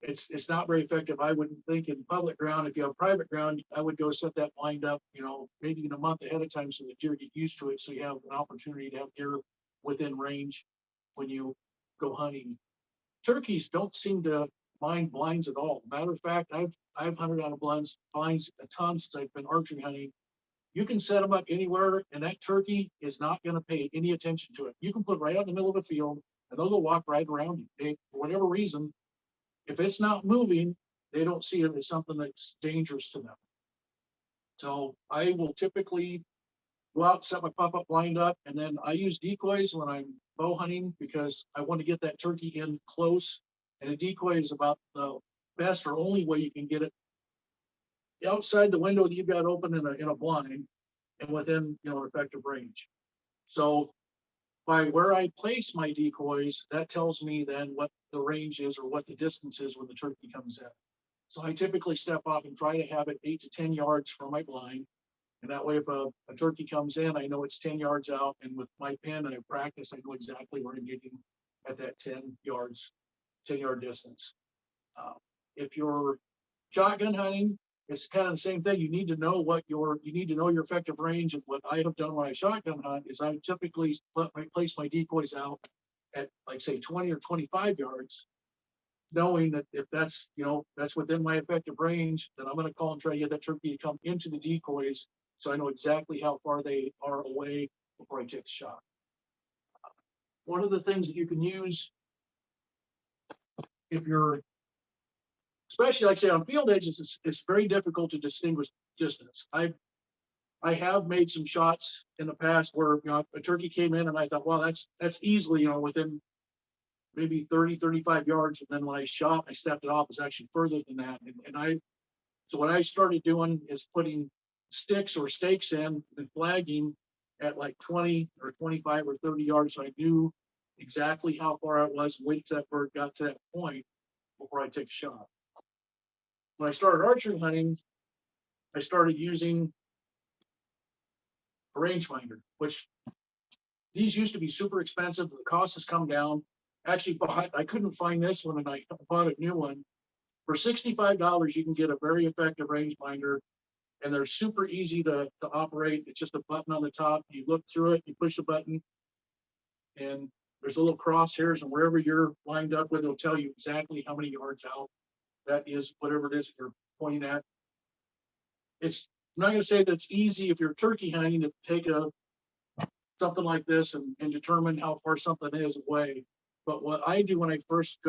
it's not very effective. I wouldn't think in public ground. If you have private ground, I would go set that blind up, maybe in a month ahead of time so the deer get used to it. So you have an opportunity to have deer within range when you go hunting. Turkeys don't seem to mind blinds at all. Matter of fact, I've hunted out of blinds a ton since I've been archery hunting. You can set them up anywhere, and that turkey is not going to pay any attention to it. You can put it right out in the middle of a field, and they'll walk right around you. For whatever reason, if it's not moving, they don't see it as something that's dangerous to them. So I will typically go out, set my pop-up blind up, and then I use decoys when I'm bow hunting because I want to get that turkey in close. And a decoy is about the best or only way you can get it outside the window that you've got open in a blind and within effective range. So by where I place my decoys, that tells me then what the range is or what the distance is when the turkey comes in. So I typically step off and try to have it 8 to 10 yards from my blind. And that way, if a turkey comes in, I know it's 10 yards out. And with my pin, I practice, I know exactly where I'm getting at that 10-yard distance. If you're shotgun hunting, it's kind of the same thing. You need to know your effective range. And what I have done when I shotgun hunt is I typically place my decoys out at, like, say 20 or 25 yards, knowing that if that's within my effective range, then I'm going to call and try to get that turkey to come into the decoys so I know exactly how far they are away before I take the shot. One of the things that you can use if you're, especially like say on field edges, it's very difficult to distinguish distance. I have made some shots in the past where a turkey came in and I thought, well, that's easily within maybe 30, 35 yards. And then when I shot, I stepped it off, it was actually further than that. So what I started doing is putting sticks or stakes in and flagging at like 20 or 25 or 30 yards. So I knew exactly how far I was, wait till that bird got to that point before I take a shot. When I started archery hunting, I started using a rangefinder, which these used to be super expensive. The cost has come down. Actually, I couldn't find this one and I bought a new one. For $65, you can get a very effective rangefinder and they're super easy to operate. It's just a button on the top. You look through it, you push a button, and there's a little crosshairs, and wherever you're lined up with, it'll tell you exactly how many yards out that is, whatever it is you're pointing at. It's I'm not going to say that it's easy if you're turkey hunting to take something like this and determine how far something is away. But what I do when I first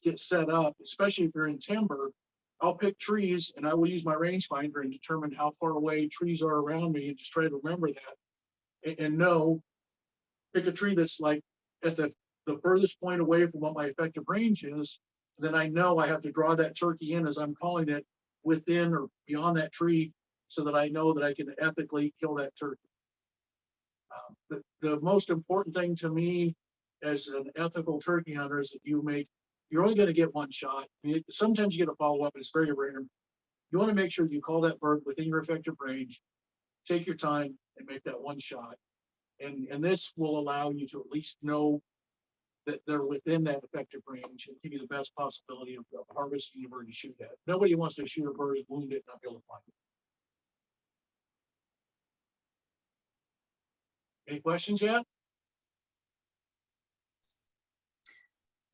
get set up, especially if you're in timber, I'll pick trees and I will use my rangefinder and determine how far away trees are around me and just try to remember that and know, pick a tree that's like at the furthest point away from what my effective range is. Then I know I have to draw that turkey in as I'm calling it within or beyond that tree so that I know that I can ethically kill that turkey. The most important thing to me as an ethical turkey hunter is that you're only going to get one shot. I mean, sometimes you get a follow-up, but it's very rare. You want to make sure you call that bird within your effective range, take your time and make that one shot. And this will allow you to at least know that they're within that effective range and give you the best possibility of harvesting a bird to shoot at. Nobody wants to shoot a bird and wound it and not be able to find it. Any questions yet?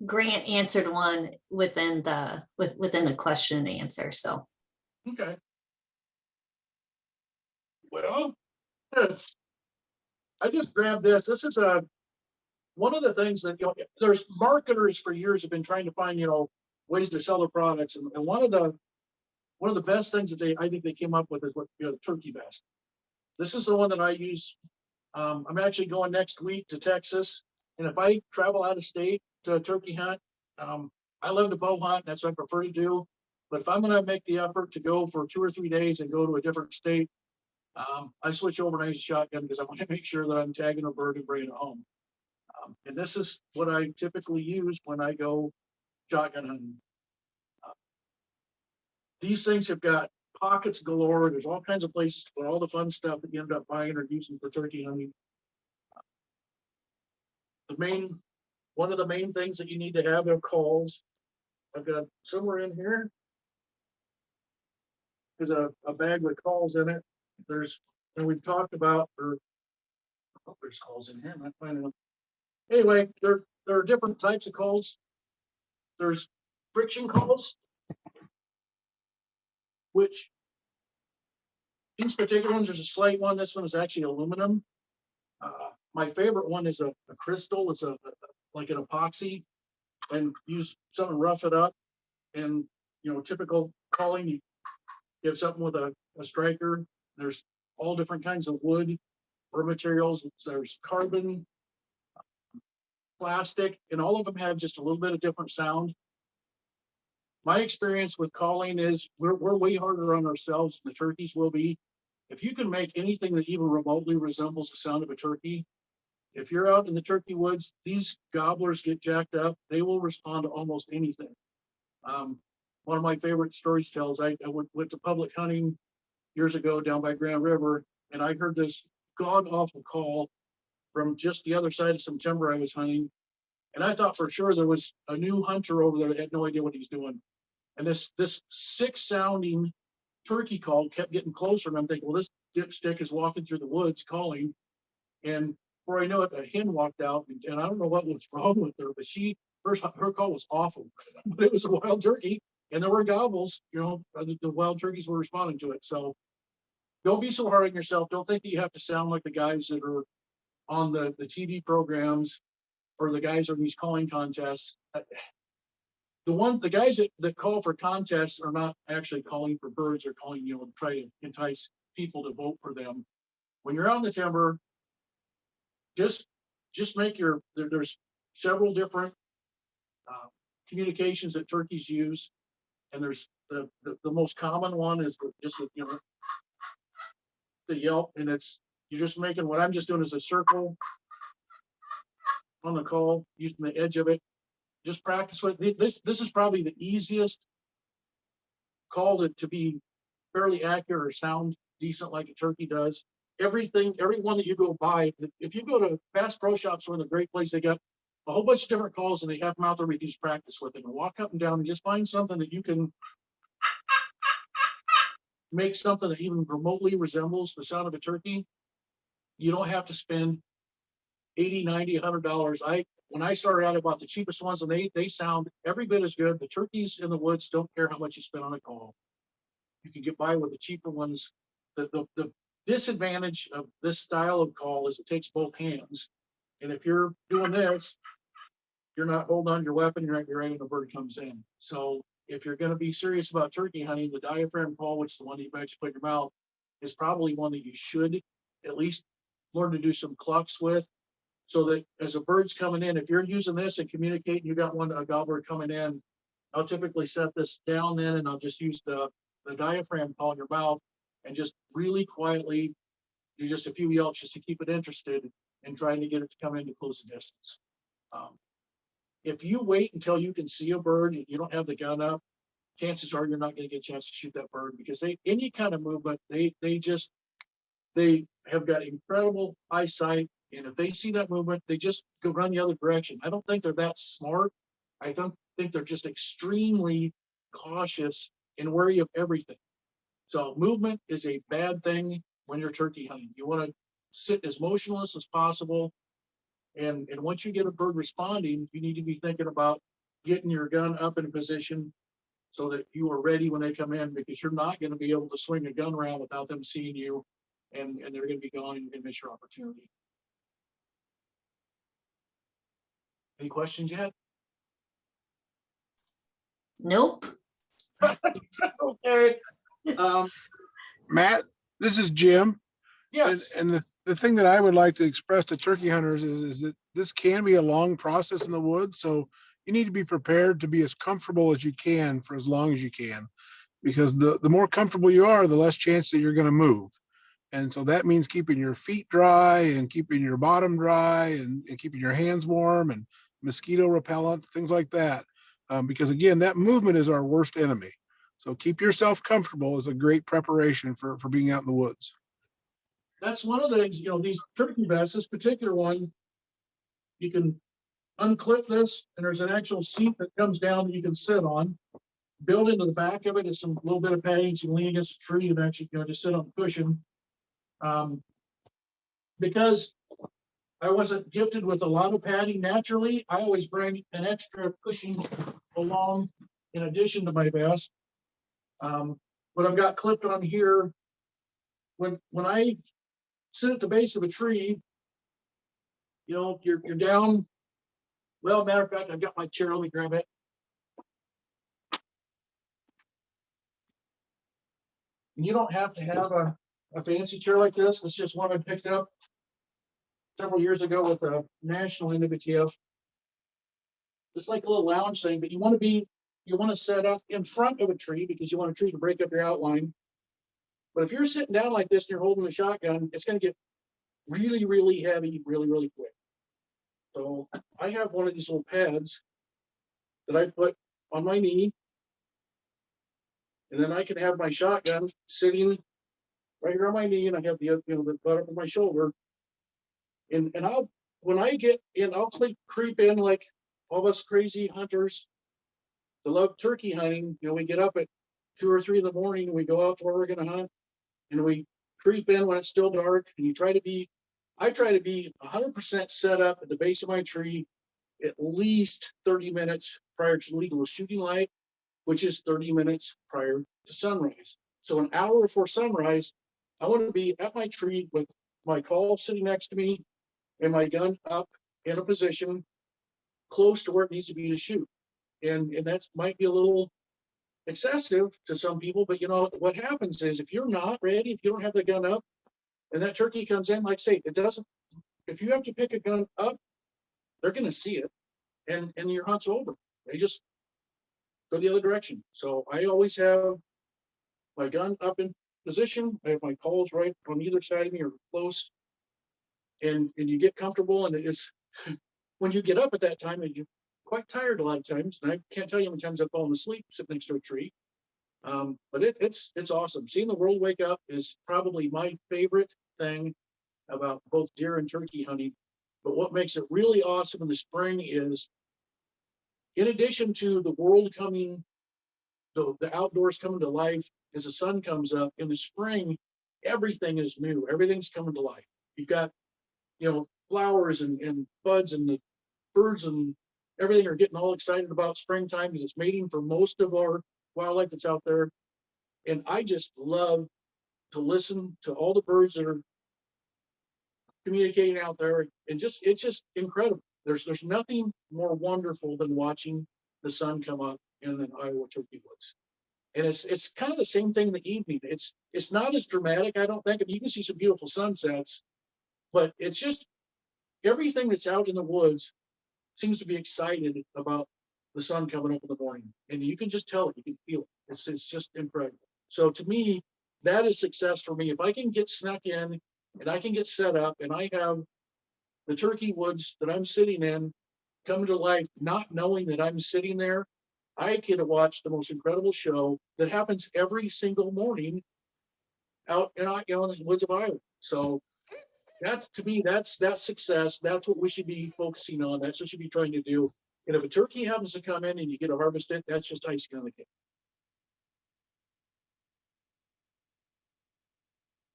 Grant answered one within the question and answer. So
Okay. Well, I just grabbed this. This is one of the things that, there's marketers for years have been trying to find, ways to sell their products. And one of the best things that I think they came up with is what, the turkey vest. This is the one that I use. I'm actually going next week to Texas. And if I travel out of state to turkey hunt, I love to bow hunt. That's what I prefer to do. But if I'm going to make the effort to go for 2 or 3 days and go to a different state, I switch over and I use a shotgun because I want to make sure that I'm tagging a bird and bringing it home. And this is what I typically use when I go shotgun hunting. These things have got pockets galore. There's all kinds of places to put all the fun stuff that you end up buying or using for turkey hunting. One of the main things that you need to have are calls. I've got somewhere in here. There's a bag with calls in it. And we've talked about, there's calls in here. I'm not finding them. Anyway, there are different types of calls. There's friction calls, which these particular ones, there's a slight one. This one is actually aluminum. My favorite one is a crystal. It's like an epoxy, and use something to rough it up. And typical calling, you have something with a striker. There's all different kinds of wood or materials. There's carbon, plastic, and all of them have just a little bit of different sound. My experience with calling is we're way harder on ourselves than the turkeys will be. If you can make anything that even remotely resembles the sound of a turkey, if you're out in the turkey woods, these gobblers get jacked up. They will respond to almost anything. One of my favorite stories tells, I went to public hunting years ago down by Grand River, and I heard this god awful call from just the other side of some timber I was hunting. And I thought for sure there was a new hunter over there that had no idea what he's doing. And this sick sounding turkey call kept getting closer. And I'm thinking, well, this dipstick is walking through the woods calling. And before I know it, a hen walked out, and I don't know what was wrong with her, but her call was awful. But it was a wild turkey, and there were gobbles. The wild turkeys were responding to it. So don't be so hard on yourself. Don't think that you have to sound like the guys that are on the TV programs or the guys on these calling contests. The guys that call for contests are not actually calling for birds. They're calling, to try to entice people to vote for them. When you're out in the timber, just make there's several different communications that turkeys use, and there's the most common one is just the yelp, and you're just making, what I'm just doing is a circle on the call using the edge of it. Just practice with this. This is probably the easiest call to be fairly accurate or sound decent like a turkey does. Everyone that you go by, if you go to Bass Pro Shops, one of the great places, they got a whole bunch of different calls and they have them out there where you can just practice with it and walk up and down and just find something that you can make something that even remotely resembles the sound of a turkey, you don't have to spend $80, $90, $100. When I started out, I bought the cheapest ones, and they sound every bit as good. The turkeys in the woods don't care how much you spend on a call. You can get by with the cheaper ones. The disadvantage of this style of call is it takes both hands. And if you're doing this, you're not holding on your weapon, you're not ready when the bird comes in. So if you're going to be serious about turkey hunting, the diaphragm call, which is the one you actually put in your mouth, is probably one that you should at least learn to do some clucks with, so that as a bird's coming in, if you're using this and communicating, you got a gobbler coming in, I'll typically set this down then, and I'll just use the diaphragm call in your mouth and just really quietly do just a few yelps just to keep it interested and trying to get it to come into close distance. If you wait until you can see a bird and you don't have the gun up, chances are you're not going to get a chance to shoot that bird, because any kind of movement, they have got incredible eyesight. And if they see that movement, they just go run the other direction. I don't think they're that smart. I don't think they're just extremely cautious and wary of everything. So movement is a bad thing when you're turkey hunting. You want to sit as motionless as possible. And once you get a bird responding, you need to be thinking about getting your gun up in a position so that you are ready when they come in, because you're not going to be able to swing a gun around without them seeing you, and they're going to be gone and you're going to miss your opportunity. Any questions yet?
Nope.
Okay.
Matt, this is Jim.
Yes.
And the thing that I would like to express to turkey hunters is that this can be a long process in the woods. So you need to be prepared to be as comfortable as you can for as long as you can, because the more comfortable you are, the less chance that you're going to move. And so that means keeping your feet dry and keeping your bottom dry and keeping your hands warm and mosquito repellent, things like that. Because again, that movement is our worst enemy. So keep yourself comfortable is a great preparation for being out in the woods.
That's one of the things, these turkey vests, this particular one, you can unclip this, and there's an actual seat that comes down that you can sit on. Built into the back of it is some little bit of padding, so you can lean against a tree and actually, just sit on the cushion. Because I wasn't gifted with a lot of padding naturally, I always bring an extra cushion along in addition to my vest. What I've got clipped on here, when I sit at the base of a tree, you're down. Well, matter of fact, I've got my chair. Let me grab it. And you don't have to have a fancy chair like this. It's just one I picked up several years ago with a national innovative. It's like a little lounge thing, but you want to set up in front of a tree because you want a tree to break up your outline. But if you're sitting down like this and you're holding a shotgun, it's going to get really, really heavy, really, really quick. So I have one of these little pads that I put on my knee, and then I can have my shotgun sitting right here on my knee, and I have the butt up on my shoulder. And when I get in, I'll creep in like all us crazy hunters that love turkey hunting. We get up at 2 or 3 in the morning and we go out to where we're going to hunt, and we creep in when it's still dark. And I try to be 100% set up at the base of my tree at least 30 minutes prior to legal shooting light, which is 30 minutes prior to sunrise. So an hour before sunrise, I want to be at my tree with my call sitting next to me and my gun up in a position close to where it needs to be to shoot. And that might be a little excessive to some people, but what happens is if you're not ready, if you don't have the gun up and that turkey comes in, like I say, if you have to pick a gun up, they're going to see it and your hunt's over. They just go the other direction. So I always have my gun up in position. I have my calls right on either side of me or close, and you get comfortable. And it is when you get up at that time, and you're quite tired a lot of times. And I can't tell you how many times I've fallen asleep sitting next to a tree. But it's awesome. Seeing the world wake up is probably my favorite thing about both deer and turkey hunting. But what makes it really awesome in the spring is, in addition to the world coming the outdoors coming to life as the sun comes up. In the spring, everything is new. Everything's coming to life. You've got, flowers and buds, and the birds and everything are getting all excited about springtime because it's mating for most of our wildlife that's out there. And I just love to listen to all the birds that are communicating out there, and it's just incredible. There's nothing more wonderful than watching the sun come up in the Iowa turkey woods. And it's kind of the same thing in the evening. It's not as dramatic, I don't think. I mean, you can see some beautiful sunsets, but it's just everything that's out in the woods seems to be excited about the sun coming up in the morning. And you can just tell it, you can feel it. It's just incredible. So to me, that is success for me. If I can get snuck in and I can get set up and I have the turkey woods that I'm sitting in come to life, not knowing that I'm sitting there, I get to watch the most incredible show that happens every single morning out in the woods of Iowa. So that's, to me, that's success. That's what we should be focusing on. That's what we should be trying to do. And if a turkey happens to come in and you get to harvest it, that's just icing on the cake.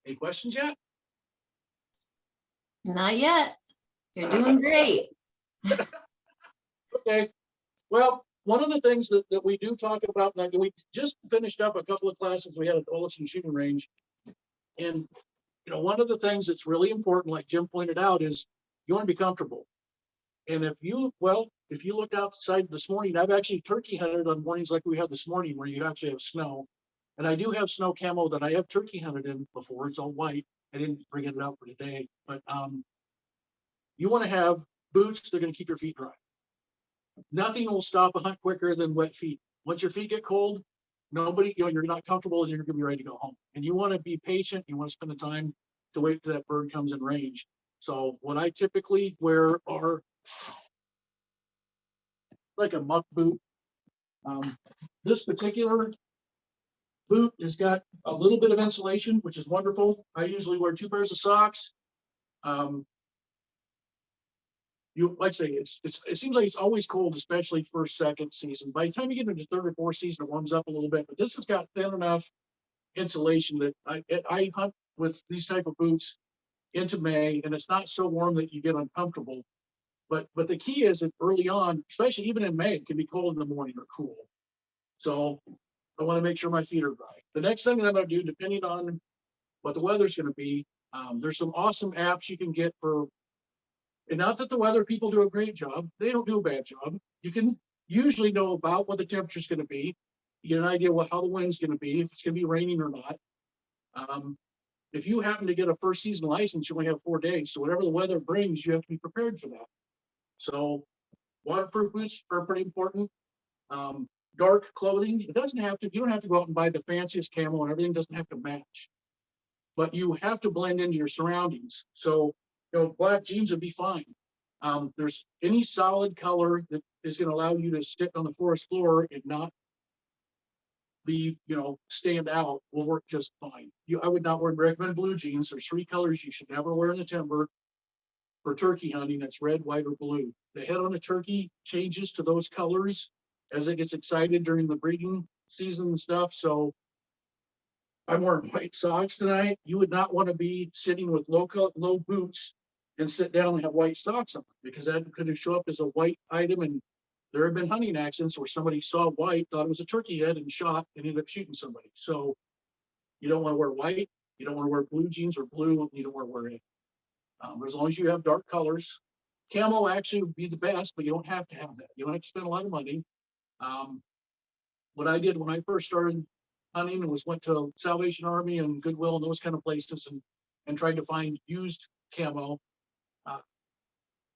Any questions yet?
Not yet. You're doing great.
Okay. Well, one of the things that we do talk about, like we just finished up a couple of classes we had at the Olson shooting range. And, one of the things that's really important, like Jim pointed out, is you want to be comfortable. And if you look outside this morning, I've actually turkey hunted on mornings like we had this morning where you actually have snow. And I do have snow camo that I have turkey hunted in before. It's all white. I didn't bring it out for today, but you want to have boots that are going to keep your feet dry. Nothing will stop a hunt quicker than wet feet. Once your feet get cold, you're not comfortable and you're going to be ready to go home. And you want to be patient. You want to spend the time to wait till that bird comes in range. So what I typically wear are like a muck boot. This particular boot has got a little bit of insulation, which is wonderful. I usually wear 2 pairs of socks. Like I say, it seems like it's always cold, especially first, second season. By the time you get into third or fourth season, it warms up a little bit. But this has got thin enough insulation that I hunt with these type of boots into May, and it's not so warm that you get uncomfortable. But the key is that early on, especially even in May, it can be cold in the morning or cool. So I want to make sure my feet are dry. The next thing that I'm going to do, depending on what the weather's going to be, there's some awesome apps you can get for. And not that the weather people do a great job. They don't do a bad job. You can usually know about what the temperature is going to be. You get an idea how the wind's going to be, if it's going to be raining or not. If you happen to get a first season license, you only have 4 days. So whatever the weather brings, you have to be prepared for that. So waterproof boots are pretty important. Dark clothing, you don't have to go out and buy the fanciest camo, and everything doesn't have to match. But you have to blend into your surroundings. So black jeans would be fine. There's any solid color that is going to allow you to sit on the forest floor and not be, stand out will work just fine. I would not recommend blue jeans. There's 3 colors you should never wear in the timber for turkey hunting. That's red, white, or blue. The head on a turkey changes to those colors as it gets excited during the breeding season and stuff. So I'm wearing white socks tonight. You would not want to be sitting with low boots and sit down and have white socks on, because that could show up as a white item. And there have been hunting accidents where somebody saw white, thought it was a turkey head, and shot and ended up shooting somebody. So you don't want to wear white. You don't want to wear blue jeans or blue. You don't want to wear it. As long as you have dark colors. Camo actually would be the best, but you don't have to have that. You don't have to spend a lot of money. What I did when I first started hunting went to Salvation Army and Goodwill and those kind of places and tried to find used camo.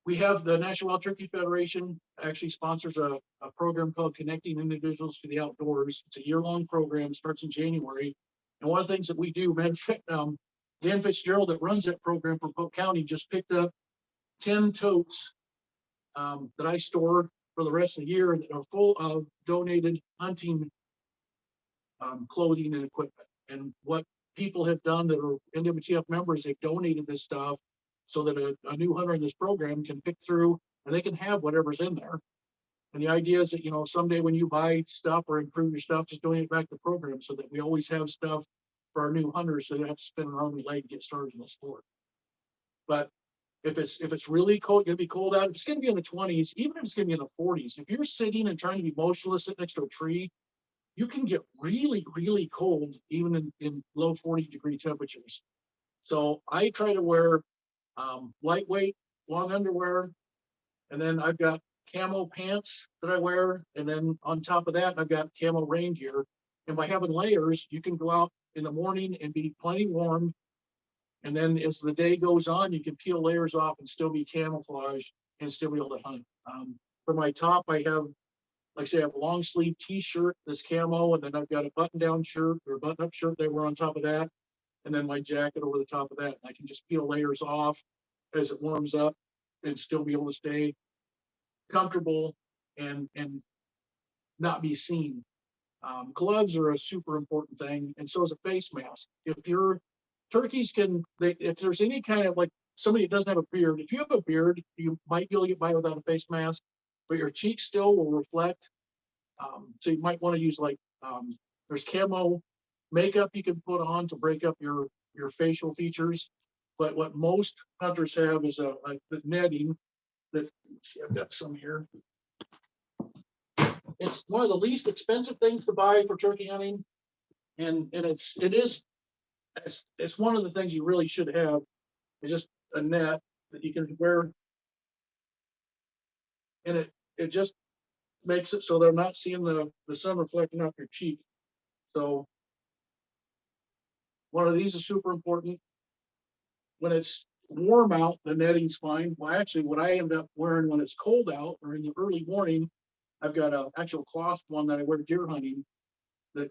We have the National Wild Turkey Federation actually sponsors a program called Connecting Individuals to the Outdoors. It's a year-long program, starts in January. And one of the things that we do, Dan Fitzgerald that runs that program for Polk County just picked up 10 totes that I stored for the rest of the year that are full of donated hunting clothing and equipment. And what people have done that are NWTF members, they've donated this stuff so that a new hunter in this program can pick through and they can have whatever's in there. And the idea is that, you know, someday when you buy stuff or improve your stuff, just donate it back to the program so that we always have stuff for our new hunters so they don't have to spend an arm and leg to get started in the sport. But if it's really cold, gonna be cold out, if it's gonna be in the 20s, even if it's gonna be in the 40s, if you're sitting and trying to be motionless sitting next to a tree, you can get really, really cold even in low 40-degree temperatures. So I try to wear lightweight, long underwear, and then I've got camo pants that I wear, and then on top of that, I've got camo rain gear. And by having layers, you can go out in the morning and be plenty warm. And then as the day goes on, you can peel layers off and still be camouflaged and still be able to hunt. For my top, I have, like I say, I have a long sleeve t-shirt that's camo, and then I've got a button down shirt or button up shirt that I wear on top of that. And then my jacket over the top of that. And I can just peel layers off as it warms up and still be able to stay comfortable and not be seen. Gloves are a super important thing, and so is a face mask. If your turkeys if there's any kind of, like, somebody that doesn't have a beard, if you have a beard, you might be able to get by without a face mask, but your cheeks still will reflect. So you might want to use, like, there's camo makeup you can put on to break up your facial features. But what most hunters have is the netting that, let's see, I've got some here. It's one of the least expensive things to buy for turkey hunting. And it's one of the things you really should have. It's just a net that you can wear. And it just makes it so they're not seeing the sun reflecting off your cheek. So one of these is super important. When it's warm out, the netting's fine. Well, actually, what I end up wearing when it's cold out or in the early morning, I've got an actual cloth one that I wear deer hunting that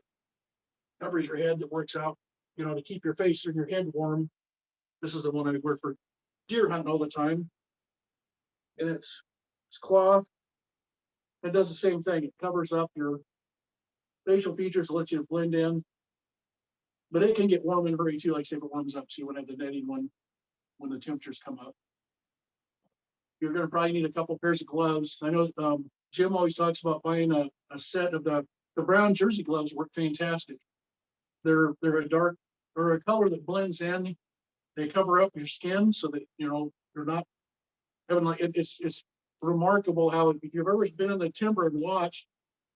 covers your head, that works out, you know, to keep your face and your head warm. This is the one I wear for deer hunting all the time. And it's cloth. It does the same thing. It covers up your facial features, lets you blend in. But it can get warm in a hurry too, like say if it warms up. So you want to have the netting when the temperatures come up. You're going to probably need a couple pairs of gloves. I know Jim always talks about buying a set of the brown jersey gloves. Work fantastic. They're a dark or a color that blends in. They cover up your skin so that, you know, you're not having, like, it's remarkable how, if you've ever been in the timber and watched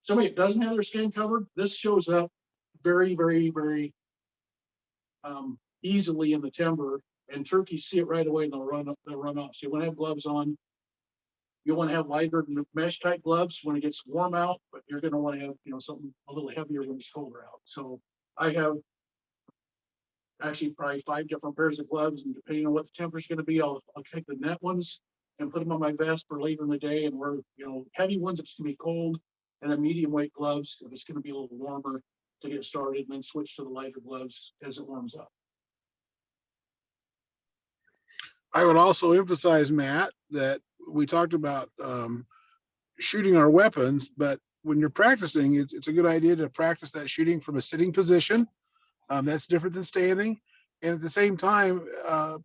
somebody that doesn't have their skin covered, this shows up very, very, very easily in the timber, and turkeys see it right away and they'll run off. So you want to have gloves on. You want to have lighter mesh type gloves when it gets warm out, but you're going to want to have, you know, something a little heavier when it's colder out. So I have actually probably 5 different pairs of gloves, and depending on what the temperature's going to be, I'll take the net ones and put them on my vest for later in the day, and wear, you know, heavy ones if it's going to be cold, and then medium weight gloves if it's going to be a little warmer to get started, and then switch to the lighter gloves as it warms up.
I would also emphasize, Matt, that we talked about shooting our weapons, but when you're practicing, it's a good idea to practice that shooting from a sitting position. That's different than standing. And at the same time,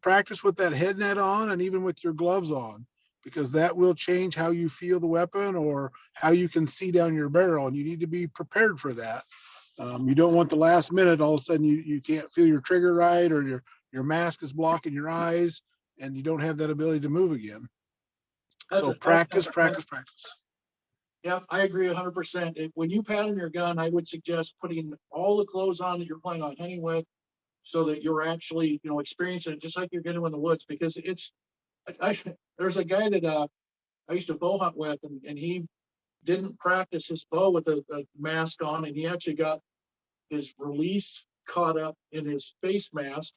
practice with that head net on and even with your gloves on, because that will change how you feel the weapon or how you can see down your barrel, and you need to be prepared for that. You don't want the last minute, all of a sudden you can't feel your trigger right, or your mask is blocking your eyes and you don't have that ability to move again. So practice.
Yeah, I agree 100%. When you pattern your gun, I would suggest putting all the clothes on that you're planning on hunting with, so that you're actually, you know, experiencing it just like you're getting in the woods. Because there's a guy that I used to bow hunt with, and he didn't practice his bow with a mask on, and he actually got his release caught up in his face mask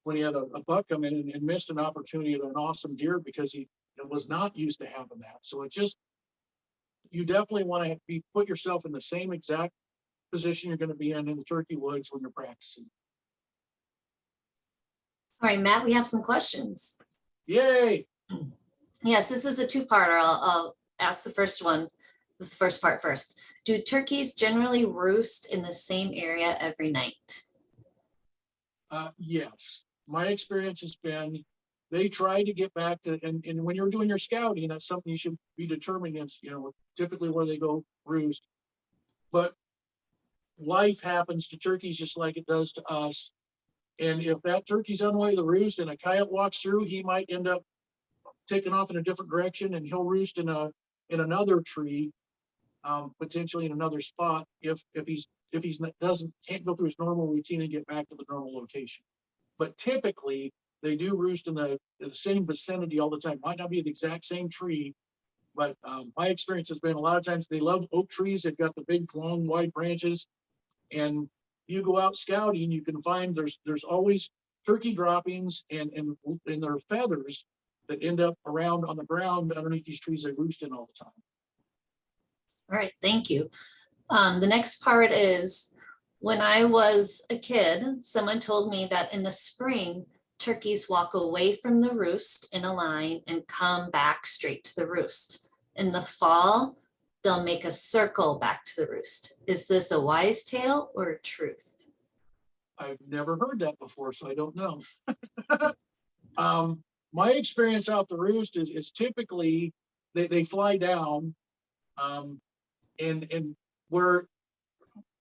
when he had a buck come in, and missed an opportunity at an awesome deer because he was not used to having that. So it just, you definitely want to put yourself in the same exact position you're going to be in the turkey woods when you're practicing.
All right, Matt, we have some questions.
Yay!
Yes, this is a two-parter. I'll ask the first part first. Do turkeys generally roost in the same area every night?
Yes. My experience has been they try to get back to, and when you're doing your scouting, that's something you should be determining is, typically where they go roost. But life happens to turkeys just like it does to us. And if that turkey's on the way to the roost and a coyote walks through, he might end up taking off in a different direction, and he'll roost in another tree, potentially in another spot if he's can't go through his normal routine and get back to the normal location. But typically they do roost in the same vicinity all the time. Might not be the exact same tree, but my experience has been a lot of times they love oak trees. They've got the big, long, wide branches, and you go out scouting, you can find there's always turkey droppings and their feathers that end up around on the ground underneath these trees they roost in all the time.
All right, thank you. The next part is, when I was a kid, someone told me that in the spring, turkeys walk away from the roost in a line and come back straight to the roost. In the fall, they'll make a circle back to the roost. Is this a wise tale or a truth?
I've never heard that before, so I don't know. My experience out the roost is typically they fly down, and where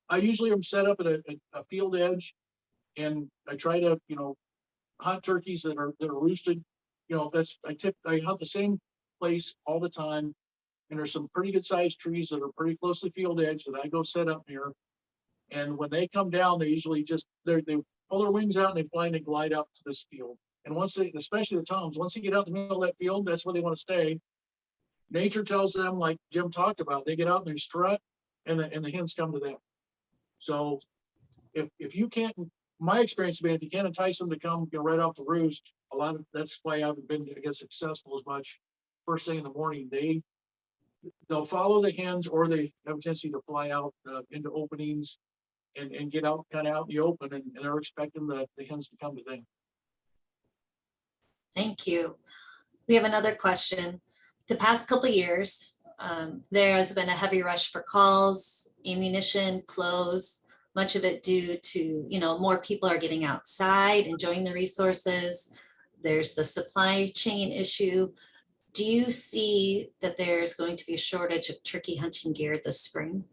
I usually am set up at a field edge, and I try to hunt turkeys that are roosted. I hunt the same place all the time, and there's some pretty good sized trees that are pretty close to the field edge that I go set up near. And when they come down, they usually just they pull their wings out and they fly and they glide out to this field. And once they, especially the toms, once they get out in the middle of that field, that's where they want to stay. Nature tells them, like Jim talked about, they get out and they strut, and the hens come to them. So if you can't, my experience has been, if you can't entice them to come right off the roost, that's why I haven't been, I guess, successful as much first thing in the morning. They'll follow the hens, or they have a tendency to fly out into openings and get out kind of out in the open, and they're expecting the hens to come to them.
Thank you. We have another question. The past couple of years, there has been a heavy rush for calls, ammunition, clothes, much of it due to, more people are getting outside, enjoying the resources. There's the supply chain issue. Do you see that there's going to be a shortage of turkey hunting gear this spring?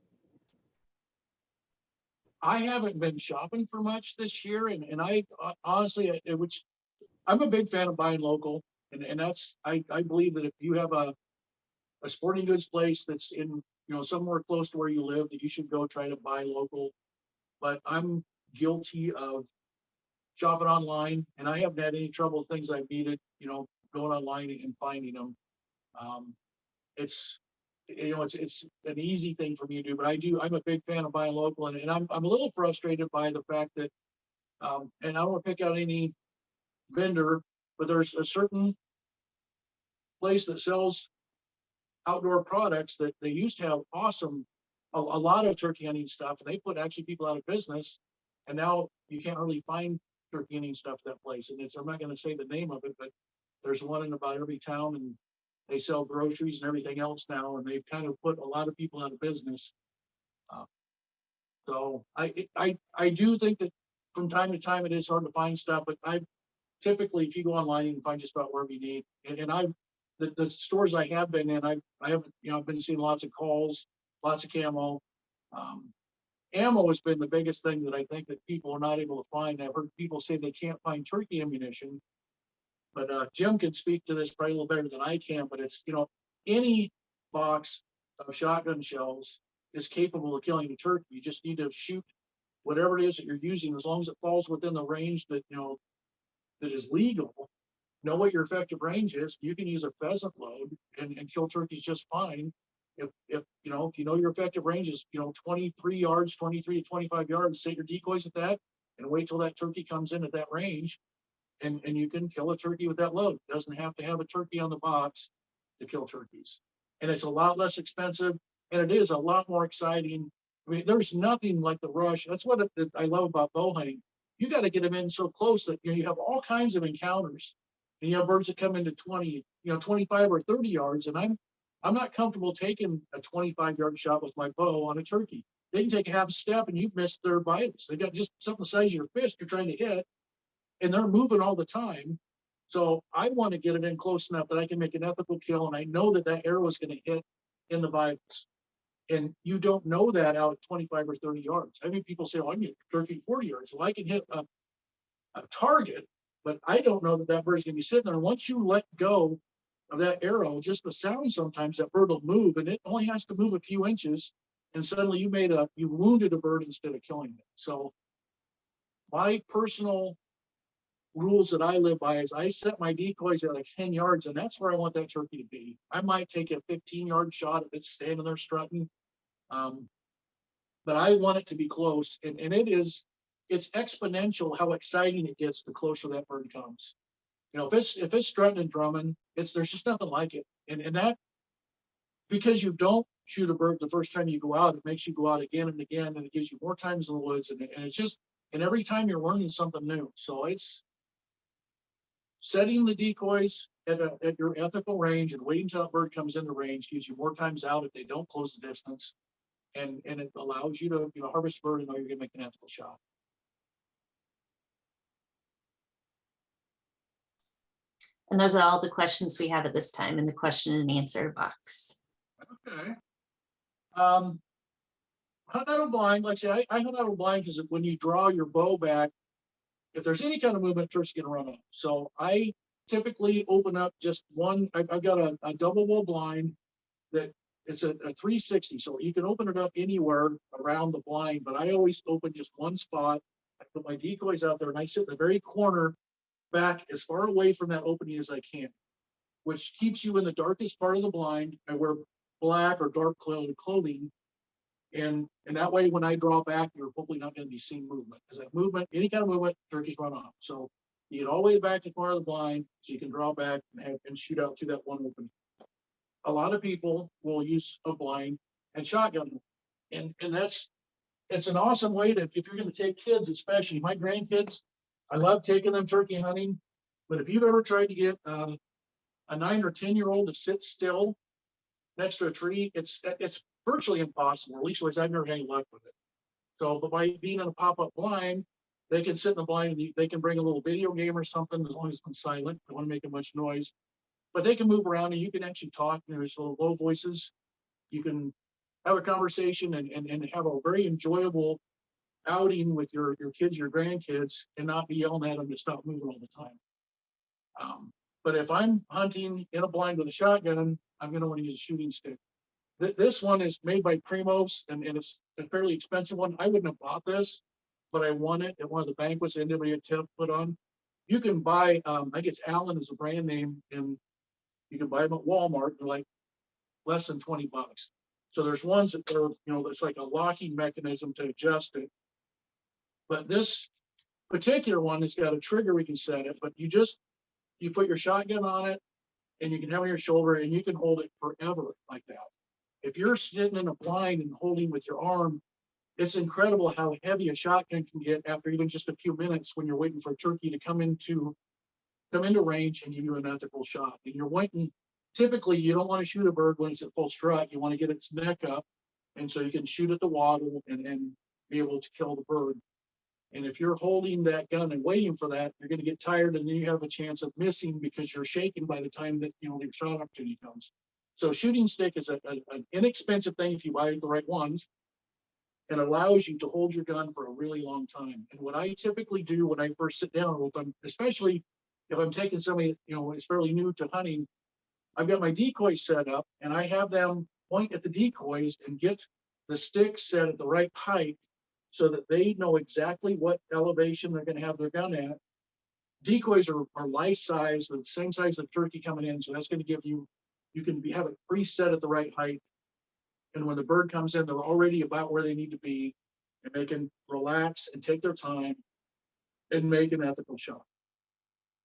I haven't been shopping for much this year, and I honestly, I'm a big fan of buying local, and that's I believe that if you have a sporting goods place that's in somewhere close to where you live, that you should go try to buy local. But I'm guilty of shopping online, and I haven't had any trouble with things I've needed, going online and finding them. It's an easy thing for me to do, but I'm a big fan of buying local, and I'm a little frustrated by the fact that, and I don't want to pick out any vendor, but there's a certain place that sells outdoor products that they used to have a lot of turkey hunting stuff, and they put actually people out of business, and now you can't really find turkey hunting stuff at that place. And I'm not going to say the name of it, but there's one in about every town, and they sell groceries and everything else now, and they've kind of put a lot of people out of business. So I do think that from time to time it is hard to find stuff, but typically, if you go online, you can find just about wherever you need. And the stores I have been in, I haven't, I've been seeing lots of calls, lots of camo. Ammo has been the biggest thing that I think that people are not able to find. I've heard people say they can't find turkey ammunition, but Jim can speak to this probably a little better than I can. But it's, any box of shotgun shells is capable of killing a turkey. You just need to shoot whatever it is that you're using, as long as it falls within the range that that is legal. Know what your effective range is. You can use a pheasant load and kill turkeys just fine. If you know your effective range is 23 yards, 23 to 25 yards, set your decoys at that, and wait till that turkey comes in at that range, and you can kill a turkey with that load. It doesn't have to have a turkey on the box to kill turkeys, and it's a lot less expensive, and it is a lot more exciting. I mean, there's nothing like the rush. That's what I love about bow hunting. You got to get them in so close that you have all kinds of encounters, and you have birds that come into 20, 25 or 30 yards, and I'm not comfortable taking a 25-yard shot with my bow on a turkey. They can take a half step and you've missed their vitals. They got just something the size of your fist you're trying to hit, and they're moving all the time. So I want to get it in close enough that I can make an ethical kill, and I know that that arrow is going to hit in the vitals. And you don't know that out at 25 or 30 yards. I mean, people say, "Oh, I can get turkey 40 yards." Well, I can hit a target, but I don't know that that bird's going to be sitting there. And once you let go of that arrow, just the sound, sometimes that bird will move, and it only has to move a few inches, and suddenly you wounded a bird instead of killing it. So my personal rules that I live by is I set my decoys at like 10 yards, and that's where I want that turkey to be. I might take a 15-yard shot if it's standing there strutting. But I want it to be close, and it's exponential how exciting it gets the closer that bird comes. You know, if it's strutting and drumming, there's just nothing like it. And that, because you don't shoot a bird the first time you go out, it makes you go out again and again, and it gives you more times in the woods, and it's just, and every time you're learning something new. So it's setting the decoys at your ethical range and waiting till a bird comes in the range gives you more times out if they don't close the distance. And it allows you to, harvest a bird and know you're gonna make an ethical shot.
And those are all the questions we have at this time in the question and answer box.
Okay. Hunt out of blind, like I say, I hunt out of blind because when you draw your bow back, if there's any kind of movement, turkey's gonna run off. So I typically open up just one. I've got a double wall blind that it's a 360, so you can open it up anywhere around the blind, but I always open just one spot. I put my decoys out there and I sit in the very corner back as far away from that opening as I can, which keeps you in the darkest part of the blind. I wear black or dark clothing. And that way, when I draw back, you're hopefully not going to be seeing movement. Because that movement, any kind of movement, turkeys run off. So you get all the way back to the corner of the blind, so you can draw back and shoot out through that one opening. A lot of people will use a blind and shotgun them. And it's an awesome way to, if you're going to take kids, especially my grandkids, I love taking them turkey hunting. But if you've ever tried to get a 9 or 10-year-old to sit still next to a tree, it's virtually impossible. At least I've never had any luck with it. So, but by being in a pop-up blind, they can sit in the blind and they can bring a little video game or something, as long as it's silent. They don't want to make much noise, but they can move around and you can actually talk. There's little low voices. You can have a conversation and have a very enjoyable outing with your kids, your grandkids, and not be yelling at them to stop moving all the time. But if I'm hunting in a blind with a shotgun, I'm going to want to use a shooting stick. This one is made by Primos, and it's a fairly expensive one. I wouldn't have bought this, but I won it at one of the banquets that anybody had put on. You can buy, I think it's Allen is a brand name, and you can buy them at Walmart. They're like less than $20. So there's ones that are, there's like a locking mechanism to adjust it. But this particular one has got a trigger we can set it, but you put your shotgun on it and you can have it on your shoulder and you can hold it forever like that. If you're sitting in a blind and holding with your arm, it's incredible how heavy a shotgun can get after even just a few minutes when you're waiting for a turkey to come into range and give you an ethical shot. And you're waiting, typically you don't want to shoot a bird when it's at full strut. You want to get its neck up, and so you can shoot at the waddle and be able to kill the bird. And if you're holding that gun and waiting for that, you're going to get tired, and then you have a chance of missing because you're shaking by the time that your shot opportunity comes. So shooting stick is an inexpensive thing if you buy the right ones, and allows you to hold your gun for a really long time. And what I typically do when I first sit down, especially if I'm taking somebody is fairly new to hunting, I've got my decoys set up, and I have them point at the decoys and get the stick set at the right height, so that they know exactly what elevation they're going to have their gun at. Decoys are life size, the same size of turkey coming in, so that's going to give you can have it preset at the right height. And when the bird comes in, they're already about where they need to be, and they can relax and take their time and make an ethical shot.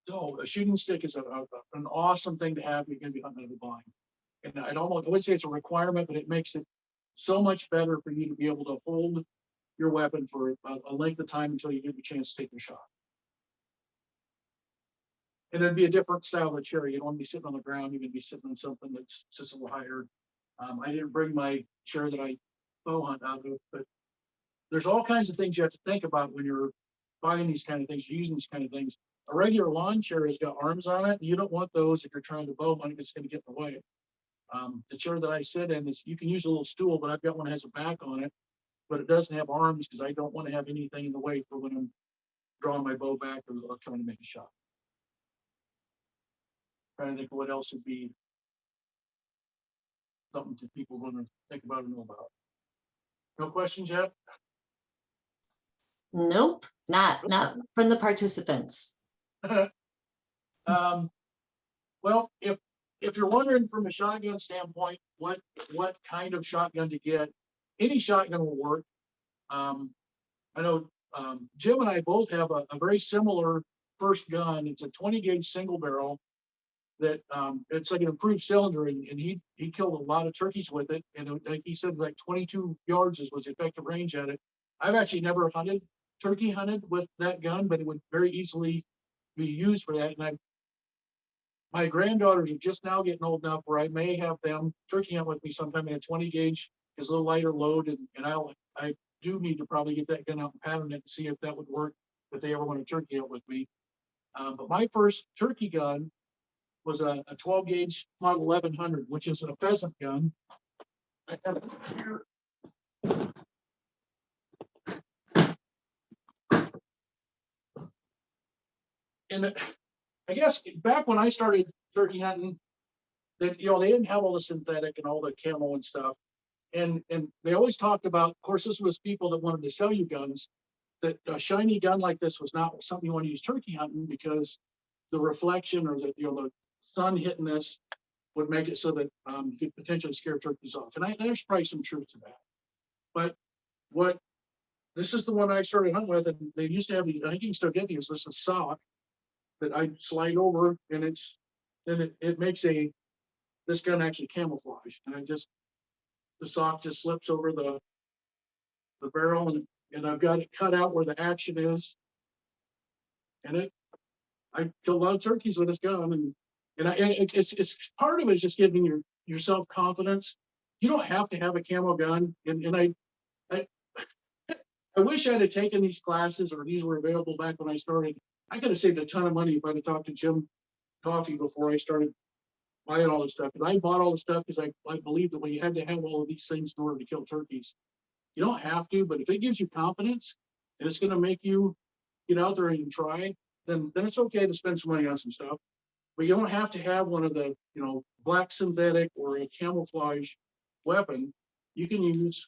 So a shooting stick is an awesome thing to have. You're going to be hunting out of the blind. And I wouldn't say it's a requirement, but it makes it so much better for you to be able to hold your weapon for a length of time until you get a chance to take your shot. And it'd be a different style of chair. You don't want to be sitting on the ground. You're going to be sitting on something that's just a little higher. I didn't bring my chair that I bow hunt out of, but there's all kinds of things you have to think about when you're buying these kind of things, using these kind of things. A regular lawn chair has got arms on it. You don't want those if you're trying to bow money, it's going to get in the way. The chair that I sit in is, you can use a little stool, but I've got one that has a back on it, but it doesn't have arms because I don't want to have anything in the way for when I'm drawing my bow back or trying to make a shot. Trying to think of what else would be something that people want to think about and know about. No questions yet?
Nope, not from the participants.
Well, if you're wondering from a shotgun standpoint, what kind of shotgun to get, any shotgun will work. I know Jim and I both have a very similar first gun. It's a 20 gauge single barrel that it's like an improved cylinder, and he killed a lot of turkeys with it. And like he said, like 22 yards was the effective range at it. I've actually never turkey hunted with that gun, but it would very easily be used for that. And my granddaughters are just now getting old enough where I may have them turkey hunt with me sometime in a 20 gauge, is a little lighter load, and I do need to probably get that gun out and pattern it and see if that would work if they ever want to turkey hunt with me. But my first turkey gun was a 12 gauge model 1100, which is a pheasant gun. I have it here. And I guess back when I started turkey hunting, that they didn't have all the synthetic and all the camo and stuff, and they always talked about. Of course, this was people that wanted to sell you guns. That a shiny gun like this was not something you want to use turkey hunting because the reflection or the sun hitting this would make it so that you could potentially scare turkeys off. And there's probably some truth to that. But this is the one I started hunting with, and they used to have these. I think you can still get these. This is sock that I slide over, and it makes this gun actually camouflage, and the sock just slips over the barrel, and I've got it cut out where the action is, and I kill a lot of turkeys with this gun, and it's part of it is just giving yourself confidence. You don't have to have a camo gun, and I wish I'd have taken these classes or these were available back when I started. I could have saved a ton of money if I'd have talked to Jim Coffey before I started buying all this stuff. And I bought all the stuff because I believe that you had to have all of these things in order to kill turkeys. You don't have to, but if it gives you confidence and it's going to make you get out there and try, then it's okay to spend some money on some stuff. But you don't have to have one of the black synthetic or a camouflage weapon. You can use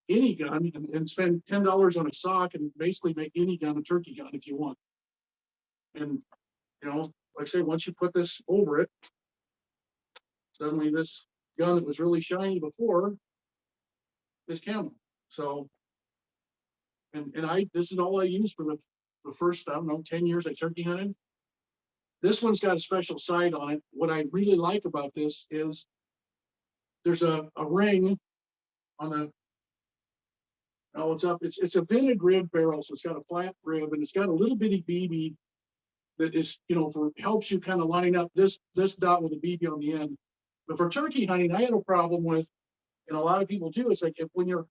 any gun and spend $10 on a sock and basically make any gun a turkey gun if you want. And like I say, once you put this over it, suddenly this gun that was really shiny before is camo. So, and this is all I used for the first, 10 years I turkey hunted. This one's got a special sight on it. What I really like about this is there's a ring on the, it's a vinegreed barrel, so it's got a flat rib, and it's got a little bitty BB that is, helps you kind of line up this dot with a BB on the end. But for turkey hunting, I had a problem with, and a lot of people do, it's like when you're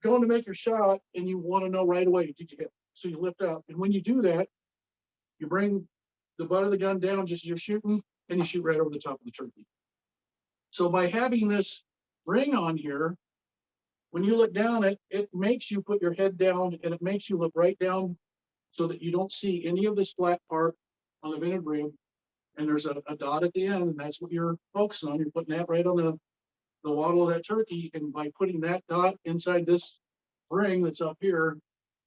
going to make your shot and you want to know right away, did you hit? So you lift up. And when you do that, you bring the butt of the gun down, just you're shooting, and you shoot right over the top of the turkey. So by having this ring on here, when you look down, it makes you put your head down, and it makes you look right down so that you don't see any of this flat part on the vinegreed. And there's a dot at the end, and that's what you're focusing on. You're putting that right on the waddle of that turkey. And by putting that dot inside this ring that's up here,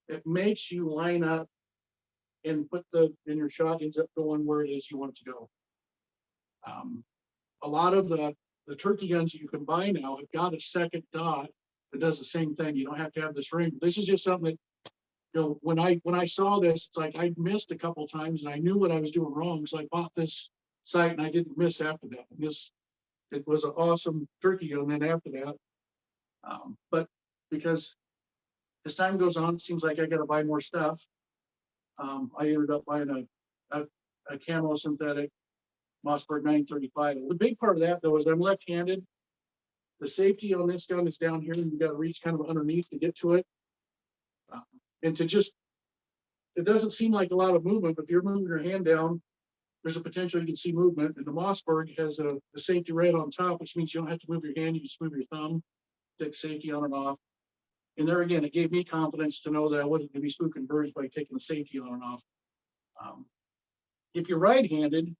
it makes you line up and and your shot ends up going where it is you want it to go. A lot of the turkey guns that you can buy now have got a second dot that does the same thing. You don't have to have this ring. This is just something that, when I saw this, it's like I missed a couple times and I knew what I was doing wrong. So I bought this sight and I didn't miss after that. And it was an awesome turkey gun then after that. But because as time goes on, it seems like I got to buy more stuff. I ended up buying a camo synthetic Mossberg 935. The big part of that, though, is I'm left-handed. The safety on this gun is down here, and you got to reach kind of underneath to get to it. And to just it doesn't seem like a lot of movement, but if you're moving your hand down, there's a potential you can see movement. And the Mossberg has a safety red on top, which means you don't have to move your hand, you just move your thumb, take safety on and off. And there again, it gave me confidence to know that I wasn't gonna be spooking birds by taking the safety on and off. If you're right-handed,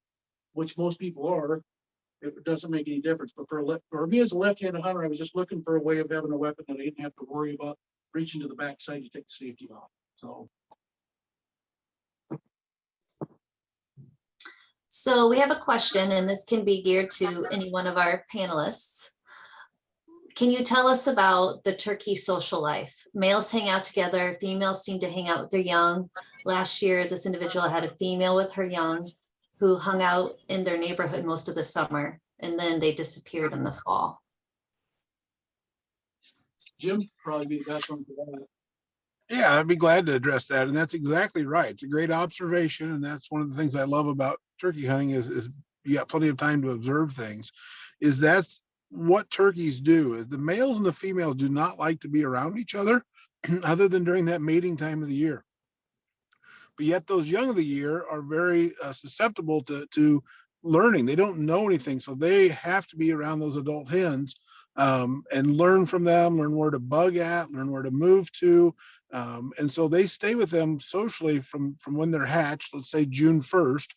which most people are, it doesn't make any difference. But for me as a left-handed hunter, I was just looking for a way of having a weapon that I didn't have to worry about reaching to the backside to take the safety off.
So we have a question, and this can be geared to any one of our panelists. Can you tell us about the turkey social life? Males hang out together, females seem to hang out with their young. Last year, this individual had a female with her young who hung out in their neighborhood most of the summer, and then they disappeared in the fall.
Jim, probably be the best one for that.
Yeah, I'd be glad to address that. And that's exactly right. It's a great observation. And that's one of the things I love about turkey hunting is you got plenty of time to observe things. That's what turkeys do, is the males and the females do not like to be around each other other than during that mating time of the year. But yet those young of the year are very susceptible to learning. They don't know anything. So they have to be around those adult hens and learn from them, learn where to bug at, learn where to move to. And so they stay with them socially from when they're hatched, let's say June 1st,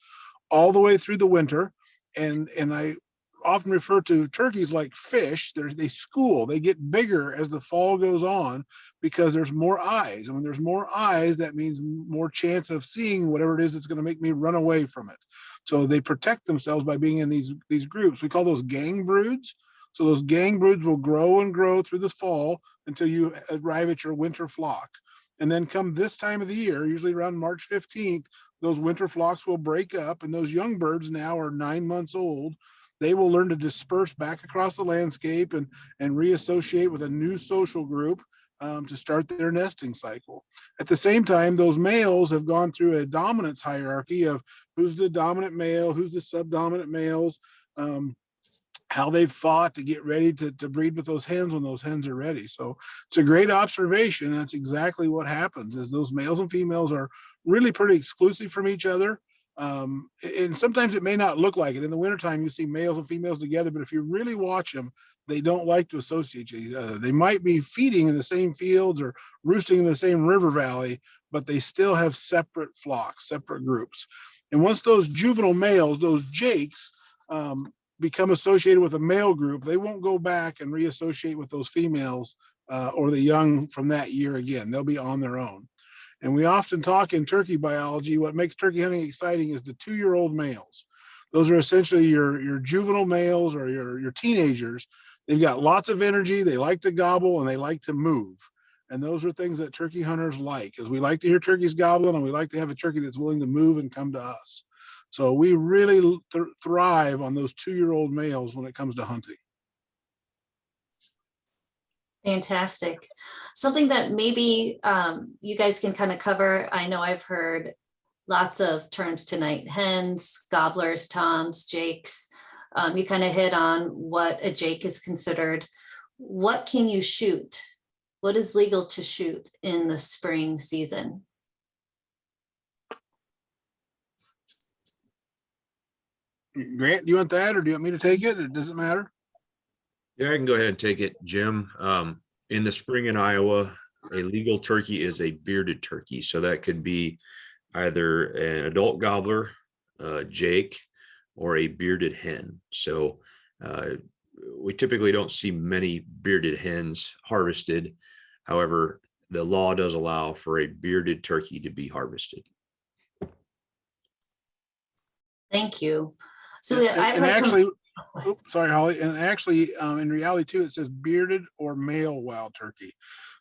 all the way through the winter. And I often refer to turkeys like fish. They school, they get bigger as the fall goes on because there's more eyes. And when there's more eyes, that means more chance of seeing whatever it is that's going to make me run away from it. So they protect themselves by being in these groups. We call those gang broods. So those gang broods will grow and grow through the fall until you arrive at your winter flock. And then come this time of the year, usually around March 15th, those winter flocks will break up, and those young birds now are 9 months old. They will learn to disperse back across the landscape and reassociate with a new social group to start their nesting cycle. At the same time, those males have gone through a dominance hierarchy of who's the dominant male, who's the subdominant males, how they've fought to get ready to breed with those hens when those hens are ready. So it's a great observation. That's exactly what happens, is those males and females are really pretty exclusive from each other. And sometimes it may not look like it. In the wintertime, you see males and females together, but if you really watch them, they don't like to associate each other. They might be feeding in the same fields or roosting in the same river valley, but they still have separate flocks, separate groups. And once those juvenile males, those jakes, become associated with a male group, they won't go back and reassociate with those females or the young from that year again. They'll be on their own. And we often talk in turkey biology, what makes turkey hunting exciting is the 2-year-old males. Those are essentially your juvenile males or your teenagers. They've got lots of energy, they like to gobble, and they like to move. And those are things that turkey hunters like, is we like to hear turkeys gobbling, and we like to have a turkey that's willing to move and come to us. So we really thrive on those 2-year-old males when it comes to hunting.
Fantastic. Something that maybe you guys can kind of cover. I know I've heard lots of terms tonight: hens, gobblers, toms, jakes. You kind of hit on what a jake is considered. What can you shoot? What is legal to shoot in the spring season?
Grant, do you want that, or do you want me to take it? It doesn't matter.
Yeah, I can go ahead and take it, Jim. In the spring in Iowa, a legal turkey is a bearded turkey. So that could be either an adult gobbler, jake, or a bearded hen. So we typically don't see many bearded hens harvested. However, the law does allow for a bearded turkey to be harvested.
Thank you. So
and actually, oops, sorry, Holly. And actually, in reality too, it says bearded or male wild turkey.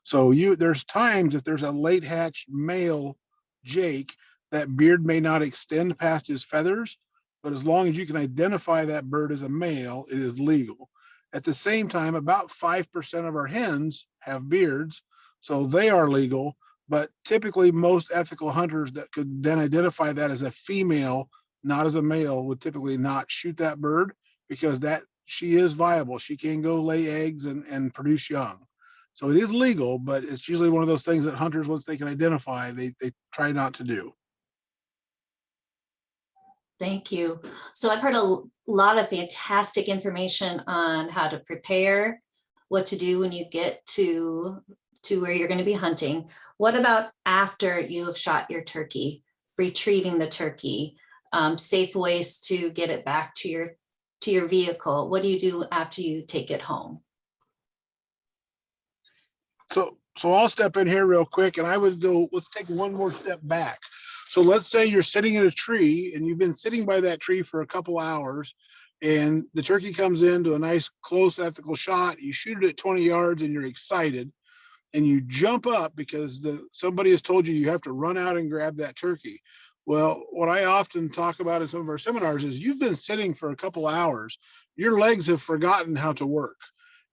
So there's times if there's a late hatched male jake, that beard may not extend past his feathers, but as long as you can identify that bird as a male, it is legal. At the same time, about 5% of our hens have beards, so they are legal. But typically, most ethical hunters that could then identify that as a female, not as a male, would typically not shoot that bird, because that she is viable. She can go lay eggs and produce young. So it is legal, but it's usually one of those things that hunters, once they can identify, they try not to do.
Thank you. So I've heard a lot of fantastic information on how to prepare, what to do when you get to where you're going to be hunting. What about after you have shot your turkey, retrieving the turkey, safe ways to get it back to your vehicle? What do you do after you take it home?
So I'll step in here real quick, and I would go, let's take one more step back. So let's say you're sitting in a tree and you've been sitting by that tree for a couple hours, and the turkey comes into a nice close ethical shot. You shoot it at 20 yards and you're excited, and you jump up because somebody has told you have to run out and grab that turkey. Well, what I often talk about in some of our seminars is you've been sitting for a couple hours, your legs have forgotten how to work,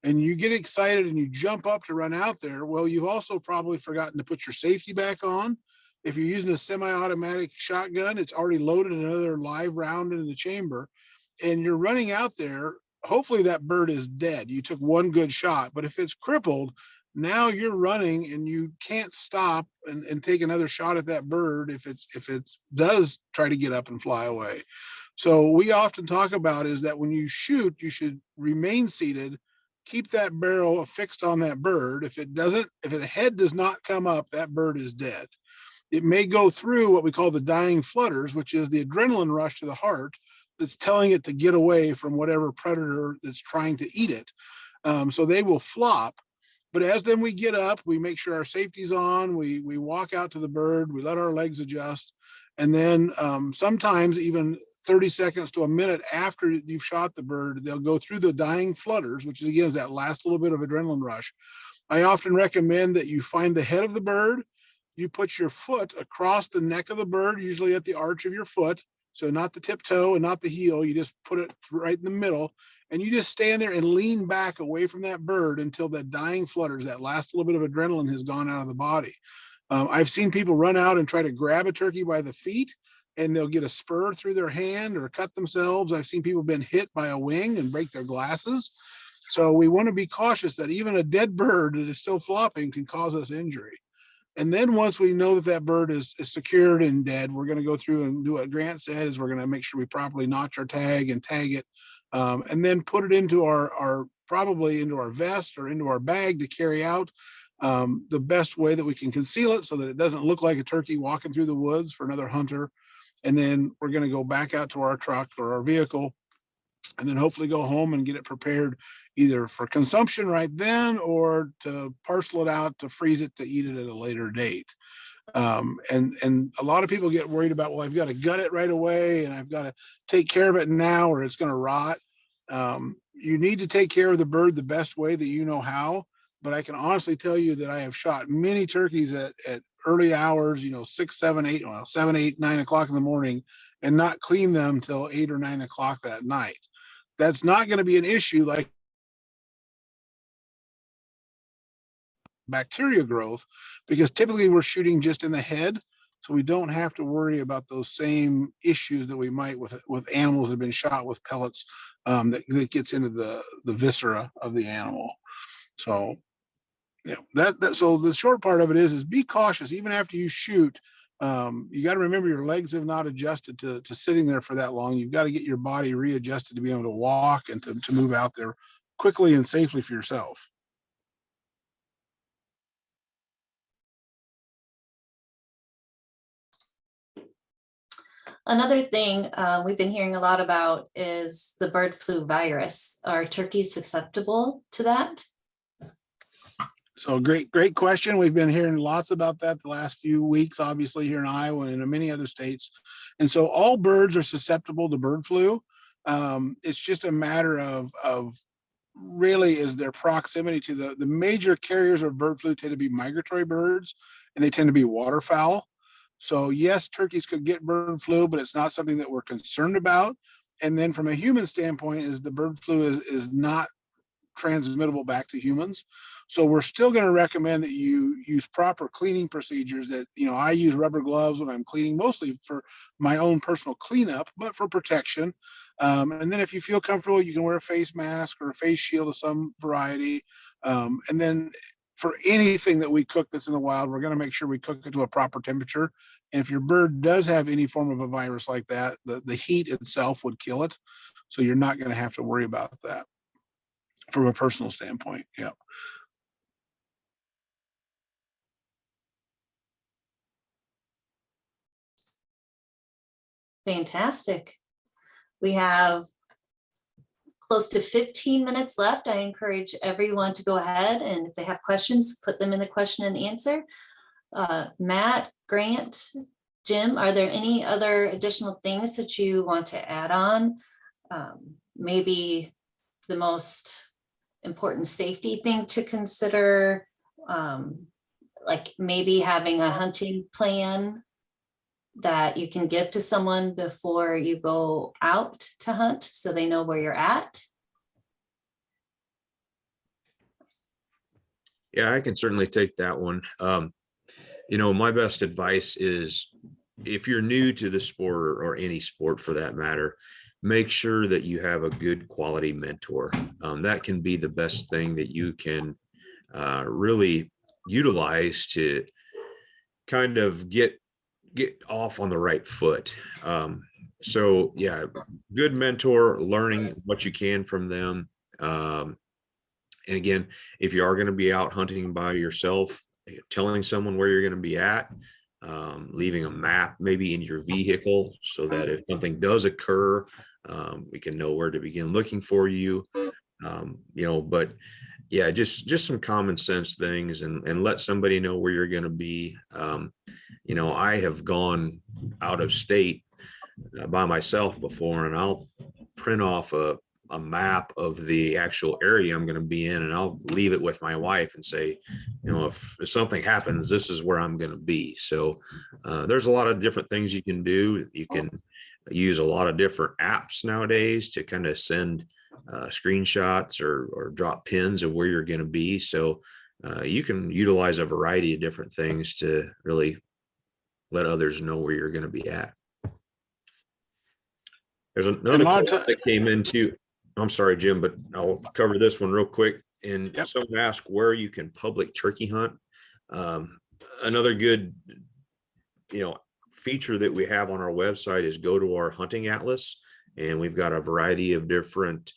and you get excited and you jump up to run out there. Well, you've also probably forgotten to put your safety back on. If you're using a semi-automatic shotgun, it's already loaded another live round into the chamber, and you're running out there. Hopefully that bird is dead. You took one good shot, but if it's crippled, now you're running and you can't stop and take another shot at that bird if it does try to get up and fly away. So we often talk about is that when you shoot, you should remain seated, keep that barrel fixed on that bird. If the head does not come up, that bird is dead. It may go through what we call the dying flutters, which is the adrenaline rush to the heart that's telling it to get away from whatever predator that's trying to eat it. So they will flop. But as then we get up, we make sure our safety's on, we walk out to the bird, we let our legs adjust, and then sometimes even 30 seconds to a minute after you've shot the bird, they'll go through the dying flutters, which is, again, is that last little bit of adrenaline rush. I often recommend that you find the head of the bird, you put your foot across the neck of the bird, usually at the arch of your foot, so not the tiptoe and not the heel, you just put it right in the middle, and you just stand there and lean back away from that bird until that dying flutters, that last little bit of adrenaline has gone out of the body. I've seen people run out and try to grab a turkey by the feet, and they'll get a spur through their hand or cut themselves. I've seen people been hit by a wing and break their glasses. So we want to be cautious that even a dead bird that is still flopping can cause us injury. And then once we know that that bird is secured and dead, we're going to go through and do what Grant said, is we're going to make sure we properly notch our tag and tag it, and then put it into our probably into our vest or into our bag to carry out, the best way that we can conceal it so that it doesn't look like a turkey walking through the woods for another hunter. And then we're going to go back out to our truck or our vehicle, and then hopefully go home and get it prepared either for consumption right then or to parcel it out to freeze it to eat it at a later date. And a lot of people get worried about, well, I've got to gut it right away and I've got to take care of it now or it's going to rot. You need to take care of the bird the best way that you know how. But I can honestly tell you that I have shot many turkeys at early hours, 6, 7, 8, 7, 8, 9 o'clock in the morning, and not clean them till 8 or 9 o'clock that night. That's not going to be an issue like bacteria growth, because typically we're shooting just in the head, so we don't have to worry about those same issues that we might with animals that have been shot with pellets, that gets into the viscera of the animal. So so the short part of it is be cautious even after you shoot. You got to remember your legs have not adjusted to sitting there for that long. You've got to get your body readjusted to be able to walk and to move out there quickly and safely for yourself.
Another thing we've been hearing a lot about is the bird flu virus. Are turkeys susceptible to that?
So great question. We've been hearing lots about that the last few weeks, obviously here in Iowa and in many other states. And so all birds are susceptible to bird flu. It's just a matter of really is their proximity to the major carriers of bird flu tend to be migratory birds, and they tend to be waterfowl. So yes, turkeys could get bird flu, but it's not something that we're concerned about. And then from a human standpoint, is the bird flu is not transmittable back to humans. So we're still going to recommend that you use proper cleaning procedures. That, I use rubber gloves when I'm cleaning, mostly for my own personal cleanup, but for protection. And then if you feel comfortable, you can wear a face mask or a face shield of some variety. And then for anything that we cook that's in the wild, we're going to make sure we cook it to a proper temperature. And if your bird does have any form of a virus like that, the heat itself would kill it. So you're not going to have to worry about that from a personal standpoint. Yeah.
Fantastic. We have close to 15 minutes left. I encourage everyone to go ahead and if they have questions, put them in the question and answer. Matt, Grant, Jim, are there any other additional things that you want to add on? Maybe the most important safety thing to consider, like maybe having a hunting plan that you can give to someone before you go out to hunt so they know where you're at?
Yeah, I can certainly take that one. You know, my best advice is if you're new to the sport or any sport for that matter, make sure that you have a good quality mentor. That can be the best thing that you can really utilize to kind of get off on the right foot. So yeah, good mentor, learning what you can from them. And again, if you are going to be out hunting by yourself, telling someone where you're going to be at, leaving a map maybe in your vehicle so that if something does occur, we can know where to begin looking for you. You know, but yeah, just some common sense things and let somebody know where you're going to be. You know, I have gone out of state by myself before, and I'll print off a map of the actual area I'm going to be in, and I'll leave it with my wife and say, you know, if something happens, this is where I'm going to be. So there's a lot of different things you can do. You can use a lot of different apps nowadays to kind of send screenshots or drop pins of where you're going to be. So you can utilize a variety of different things to really let others know where you're going to be at. There's another question that came into, I'm sorry, Jim, but I'll cover this one real quick. And someone asked where you can public turkey hunt. Another good, you know, feature that we have on our website is go to our hunting atlas, and we've got a variety of different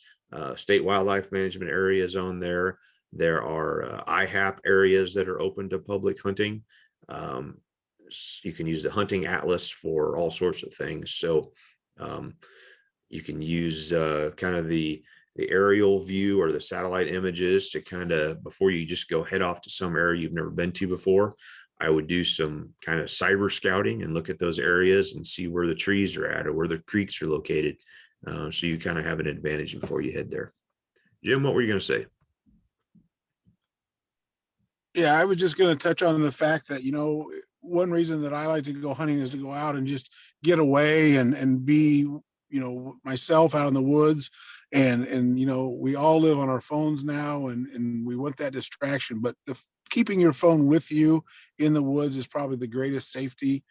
state wildlife management areas on there. There are IHAP areas that are open to public hunting. You can use the hunting atlas for all sorts of things. So you can use kind of the aerial view or the satellite images to kind of, before you just go head off to some area you've never been to before, I would do some kind of cyber scouting and look at those areas and see where the trees are at or where the creeks are located. So you kind of have an advantage before you head there. Jim, what were you going to say?
Yeah, I was just going to touch on the fact that, you know, one reason that I like to go hunting is to go out and just get away and be, you know, myself out in the woods. And, you know, we all live on our phones now and we want that distraction, but keeping your phone with you in the woods is probably the greatest safety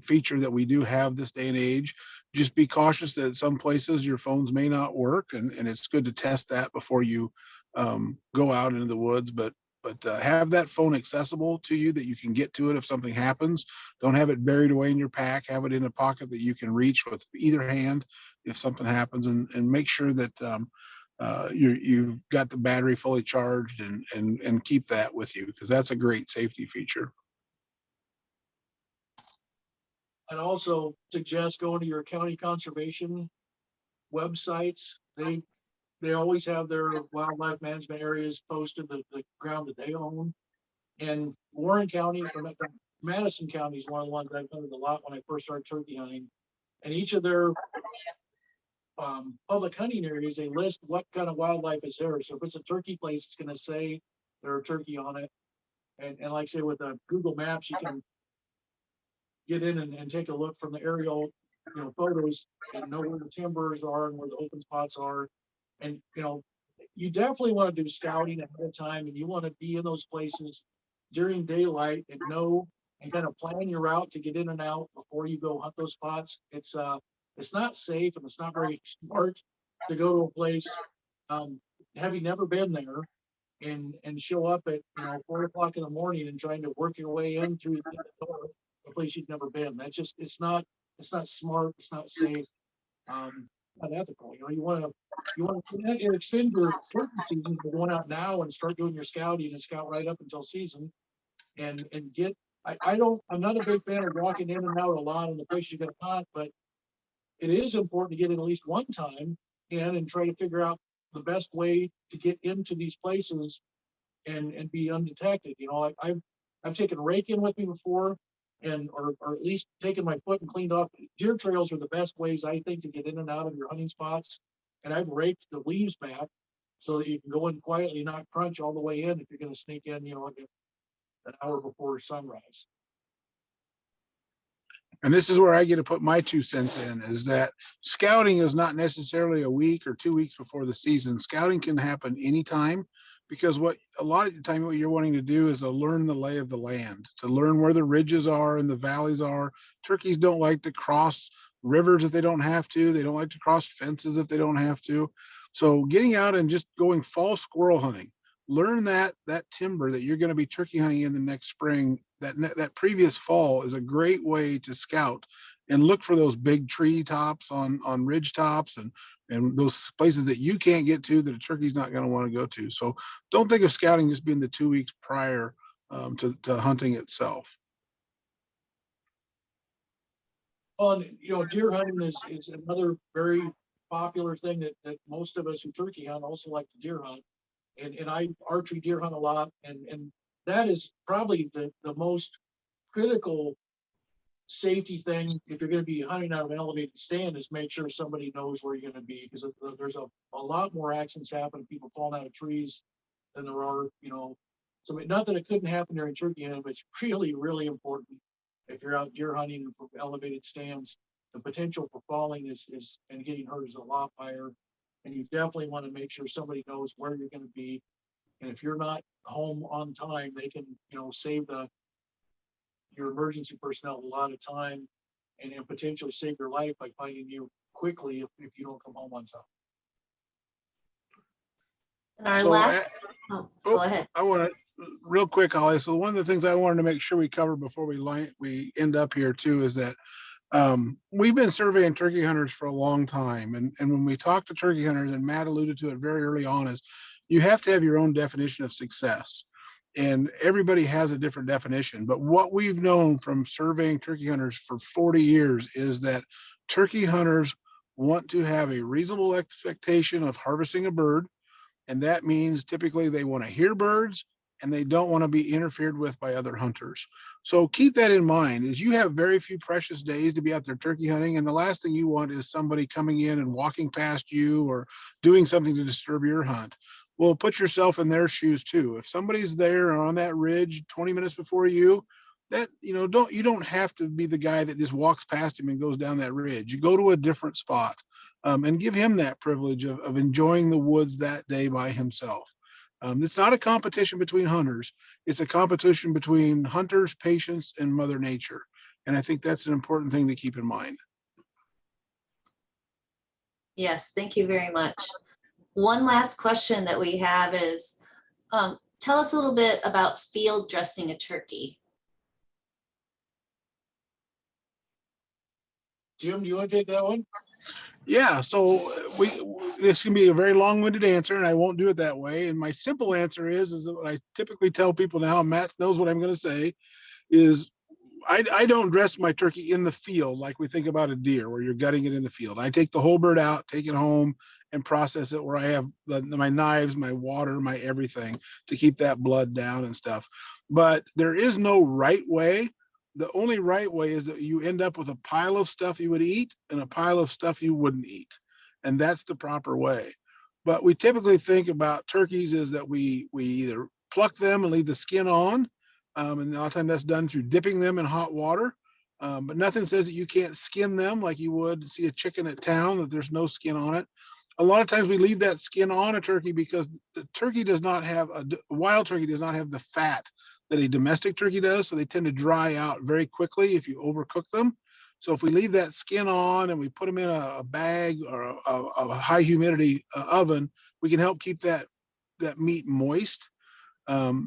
feature that we do have this day and age. Just be cautious that some places your phones may not work, and it's good to test that before you go out into the woods. But have that phone accessible to you that you can get to it if something happens. Don't have it buried away in your pack. Have it in a pocket that you can reach with either hand if something happens, and make sure that you've got the battery fully charged and keep that with you, because that's a great safety feature.
I'd also suggest going to your county conservation websites. They always have their wildlife management areas posted, the ground that they own. And Warren County, Madison County is one of the ones I've hunted a lot when I first started turkey hunting. And each of their public hunting areas, they list what kind of wildlife is there. So if it's a turkey place, it's going to say there are turkey on it. And like I say, with Google Maps, you can get in and take a look from the aerial, you know, photos and know where the timbers are and where the open spots are. And, you know, you definitely want to do scouting ahead of time, and you want to be in those places during daylight and know and kind of plan your route to get in and out before you go hunt those spots. It's not safe and it's not very smart to go to a place, having never been there and show up at 4 o'clock in the morning and trying to work your way in through the door, a place you've never been. That's just it's not smart. It's not safe. Not ethical. You want to extend your turkey season by going out now and start doing your scouting and scout right up until season and get. I'm not a big fan of walking in and out a lot in the place you're going to hunt, but it is important to get in at least one time in and try to figure out the best way to get into these places and be undetected. I've taken a rake in with me before, or at least taken my foot and cleaned off. Deer trails are the best ways, I think, to get in and out of your hunting spots. And I've raked the leaves back so that you can go in quietly, not crunch all the way in if you're going to sneak in, like an hour before sunrise.
And this is where I get to put my 2 cents in, is that scouting is not necessarily a week or 2 weeks before the season. Scouting can happen anytime, because what a lot of the time what you're wanting to do is to learn the lay of the land, to learn where the ridges are and the valleys are. Turkeys don't like to cross rivers if they don't have to. They don't like to cross fences if they don't have to. So getting out and just going fall squirrel hunting, learn that timber that you're going to be turkey hunting in the next spring, that previous fall, is a great way to scout and look for those big tree tops on ridge tops and those places that you can't get to, that a turkey's not going to want to go to. So don't think of scouting just being the 2 weeks prior to hunting itself.
Well, deer hunting is another very popular thing that most of us who turkey hunt also like to deer hunt. And I archery deer hunt a lot, and that is probably the most critical safety thing if you're going to be hunting out of an elevated stand, is make sure somebody knows where you're going to be, because there's a lot more accidents happen, people falling out of trees, than there are, so not that it couldn't happen during turkey hunting, but it's really, really important if you're out deer hunting from elevated stands. The potential for falling is and getting hurt is a lot higher. And you definitely want to make sure somebody knows where you're going to be. And if you're not home on time, they can, save your emergency personnel a lot of time and potentially save your life by finding you quickly if you don't come home on time.
And our last, go ahead.
I want to real quick, Holly. So one of the things I wanted to make sure we cover before we end up here too is that we've been surveying turkey hunters for a long time. And when we talk to turkey hunters, and Matt alluded to it very early on, is you have to have your own definition of success. And everybody has a different definition. But what we've known from surveying turkey hunters for 40 years is that turkey hunters want to have a reasonable expectation of harvesting a bird. And that means typically they want to hear birds and they don't want to be interfered with by other hunters. So keep that in mind, is you have very few precious days to be out there turkey hunting. And the last thing you want is somebody coming in and walking past you or doing something to disturb your hunt. Well, put yourself in their shoes too. If somebody's there on that ridge 20 minutes before you, that, you don't have to be the guy that just walks past him and goes down that ridge. You go to a different spot and give him that privilege of enjoying the woods that day by himself. It's not a competition between hunters. It's a competition between hunters, patients, and Mother Nature. And I think that's an important thing to keep in mind.
Yes, thank you very much. One last question that we have is, tell us a little bit about field dressing a turkey.
Jim, do you want to take that one?
Yeah, so this can be a very long-winded answer, and I won't do it that way. And my simple answer is what I typically tell people now, and Matt knows what I'm going to say, is I don't dress my turkey in the field like we think about a deer, where you're gutting it in the field. I take the whole bird out, take it home, and process it where I have my knives, my water, my everything to keep that blood down and stuff. But there is no right way. The only right way is that you end up with a pile of stuff you would eat and a pile of stuff you wouldn't eat. And that's the proper way. But we typically think about turkeys is that we either pluck them and leave the skin on. And a lot of times that's done through dipping them in hot water. But nothing says that you can't skin them like you would see a chicken at town, that there's no skin on it. A lot of times we leave that skin on a turkey because the turkey does not have, a wild turkey does not have the fat that a domestic turkey does. So they tend to dry out very quickly if you overcook them. So if we leave that skin on and we put them in a bag or a high humidity oven, we can help keep that meat moist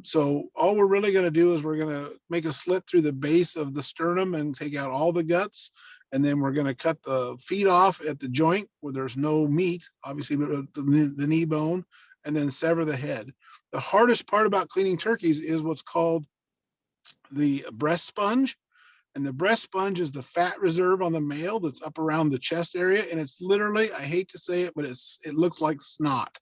So all we're really going to do is we're going to make a slit through the base of the sternum and take out all the guts. And then we're going to cut the feet off at the joint where there's no meat, obviously, but the knee bone, and then sever the head. The hardest part about cleaning turkeys is what's called the breast sponge. And the breast sponge is the fat reserve on the male that's up around the chest area. And it's literally, I hate to say it, but it looks like snot.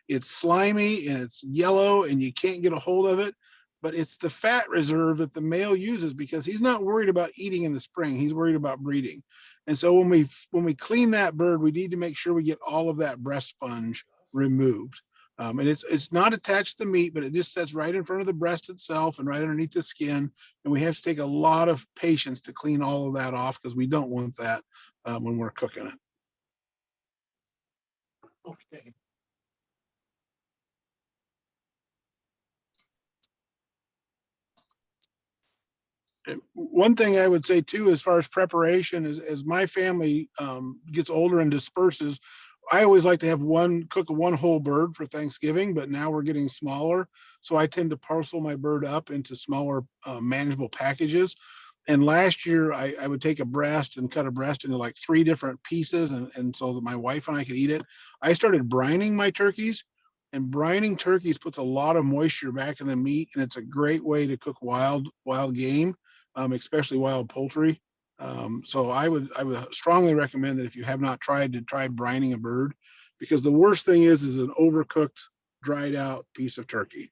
It's slimy and it's yellow and you can't get a hold of it, but it's the fat reserve that the male uses because he's not worried about eating in the spring. He's worried about breeding. And so when we clean that bird, we need to make sure we get all of that breast sponge removed. And it's not attached to the meat, but it just sits right in front of the breast itself and right underneath the skin. And we have to take a lot of patience to clean all of that off because we don't want that when we're cooking it.
Okay.
One thing I would say too, as far as preparation, is as my family gets older and disperses, I always like to have cook one whole bird for Thanksgiving, but now we're getting smaller. So I tend to parcel my bird up into smaller manageable packages. And last year I would take a breast and cut a breast into like 3 different pieces. And so that my wife and I could eat it. I started brining my turkeys, and brining turkeys puts a lot of moisture back in the meat. And it's a great way to cook wild game. Especially wild poultry. So I would strongly recommend that if you have not tried, to try brining a bird, because the worst thing is an overcooked, dried out piece of turkey.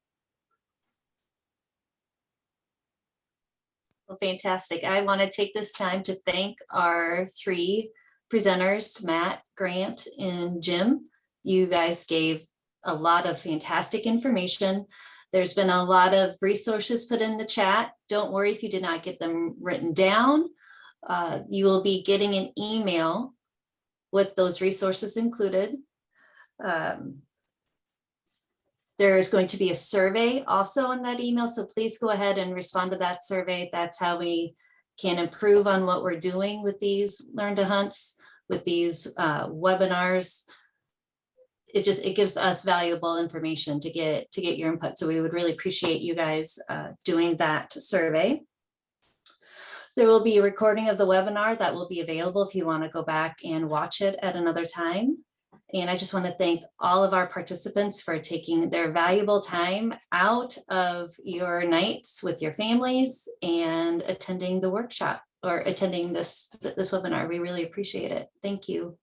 Well, fantastic. I want to take this time to thank our 3 presenters, Matt, Grant, and Jim. You guys gave a lot of fantastic information. There's been a lot of resources put in the chat. Don't worry if you did not get them written down. You will be getting an email with those resources included. There's going to be a survey also in that email, so please go ahead and respond to that survey. That's how we can improve on what we're doing with these Learn to Hunts, with these webinars. It gives us valuable information to get your input. So we would really appreciate you guys doing that survey. There will be a recording of the webinar that will be available if you want to go back and watch it at another time. And I just want to thank all of our participants for taking their valuable time out of your nights with your families and attending the workshop or attending this webinar. We really appreciate it. Thank you.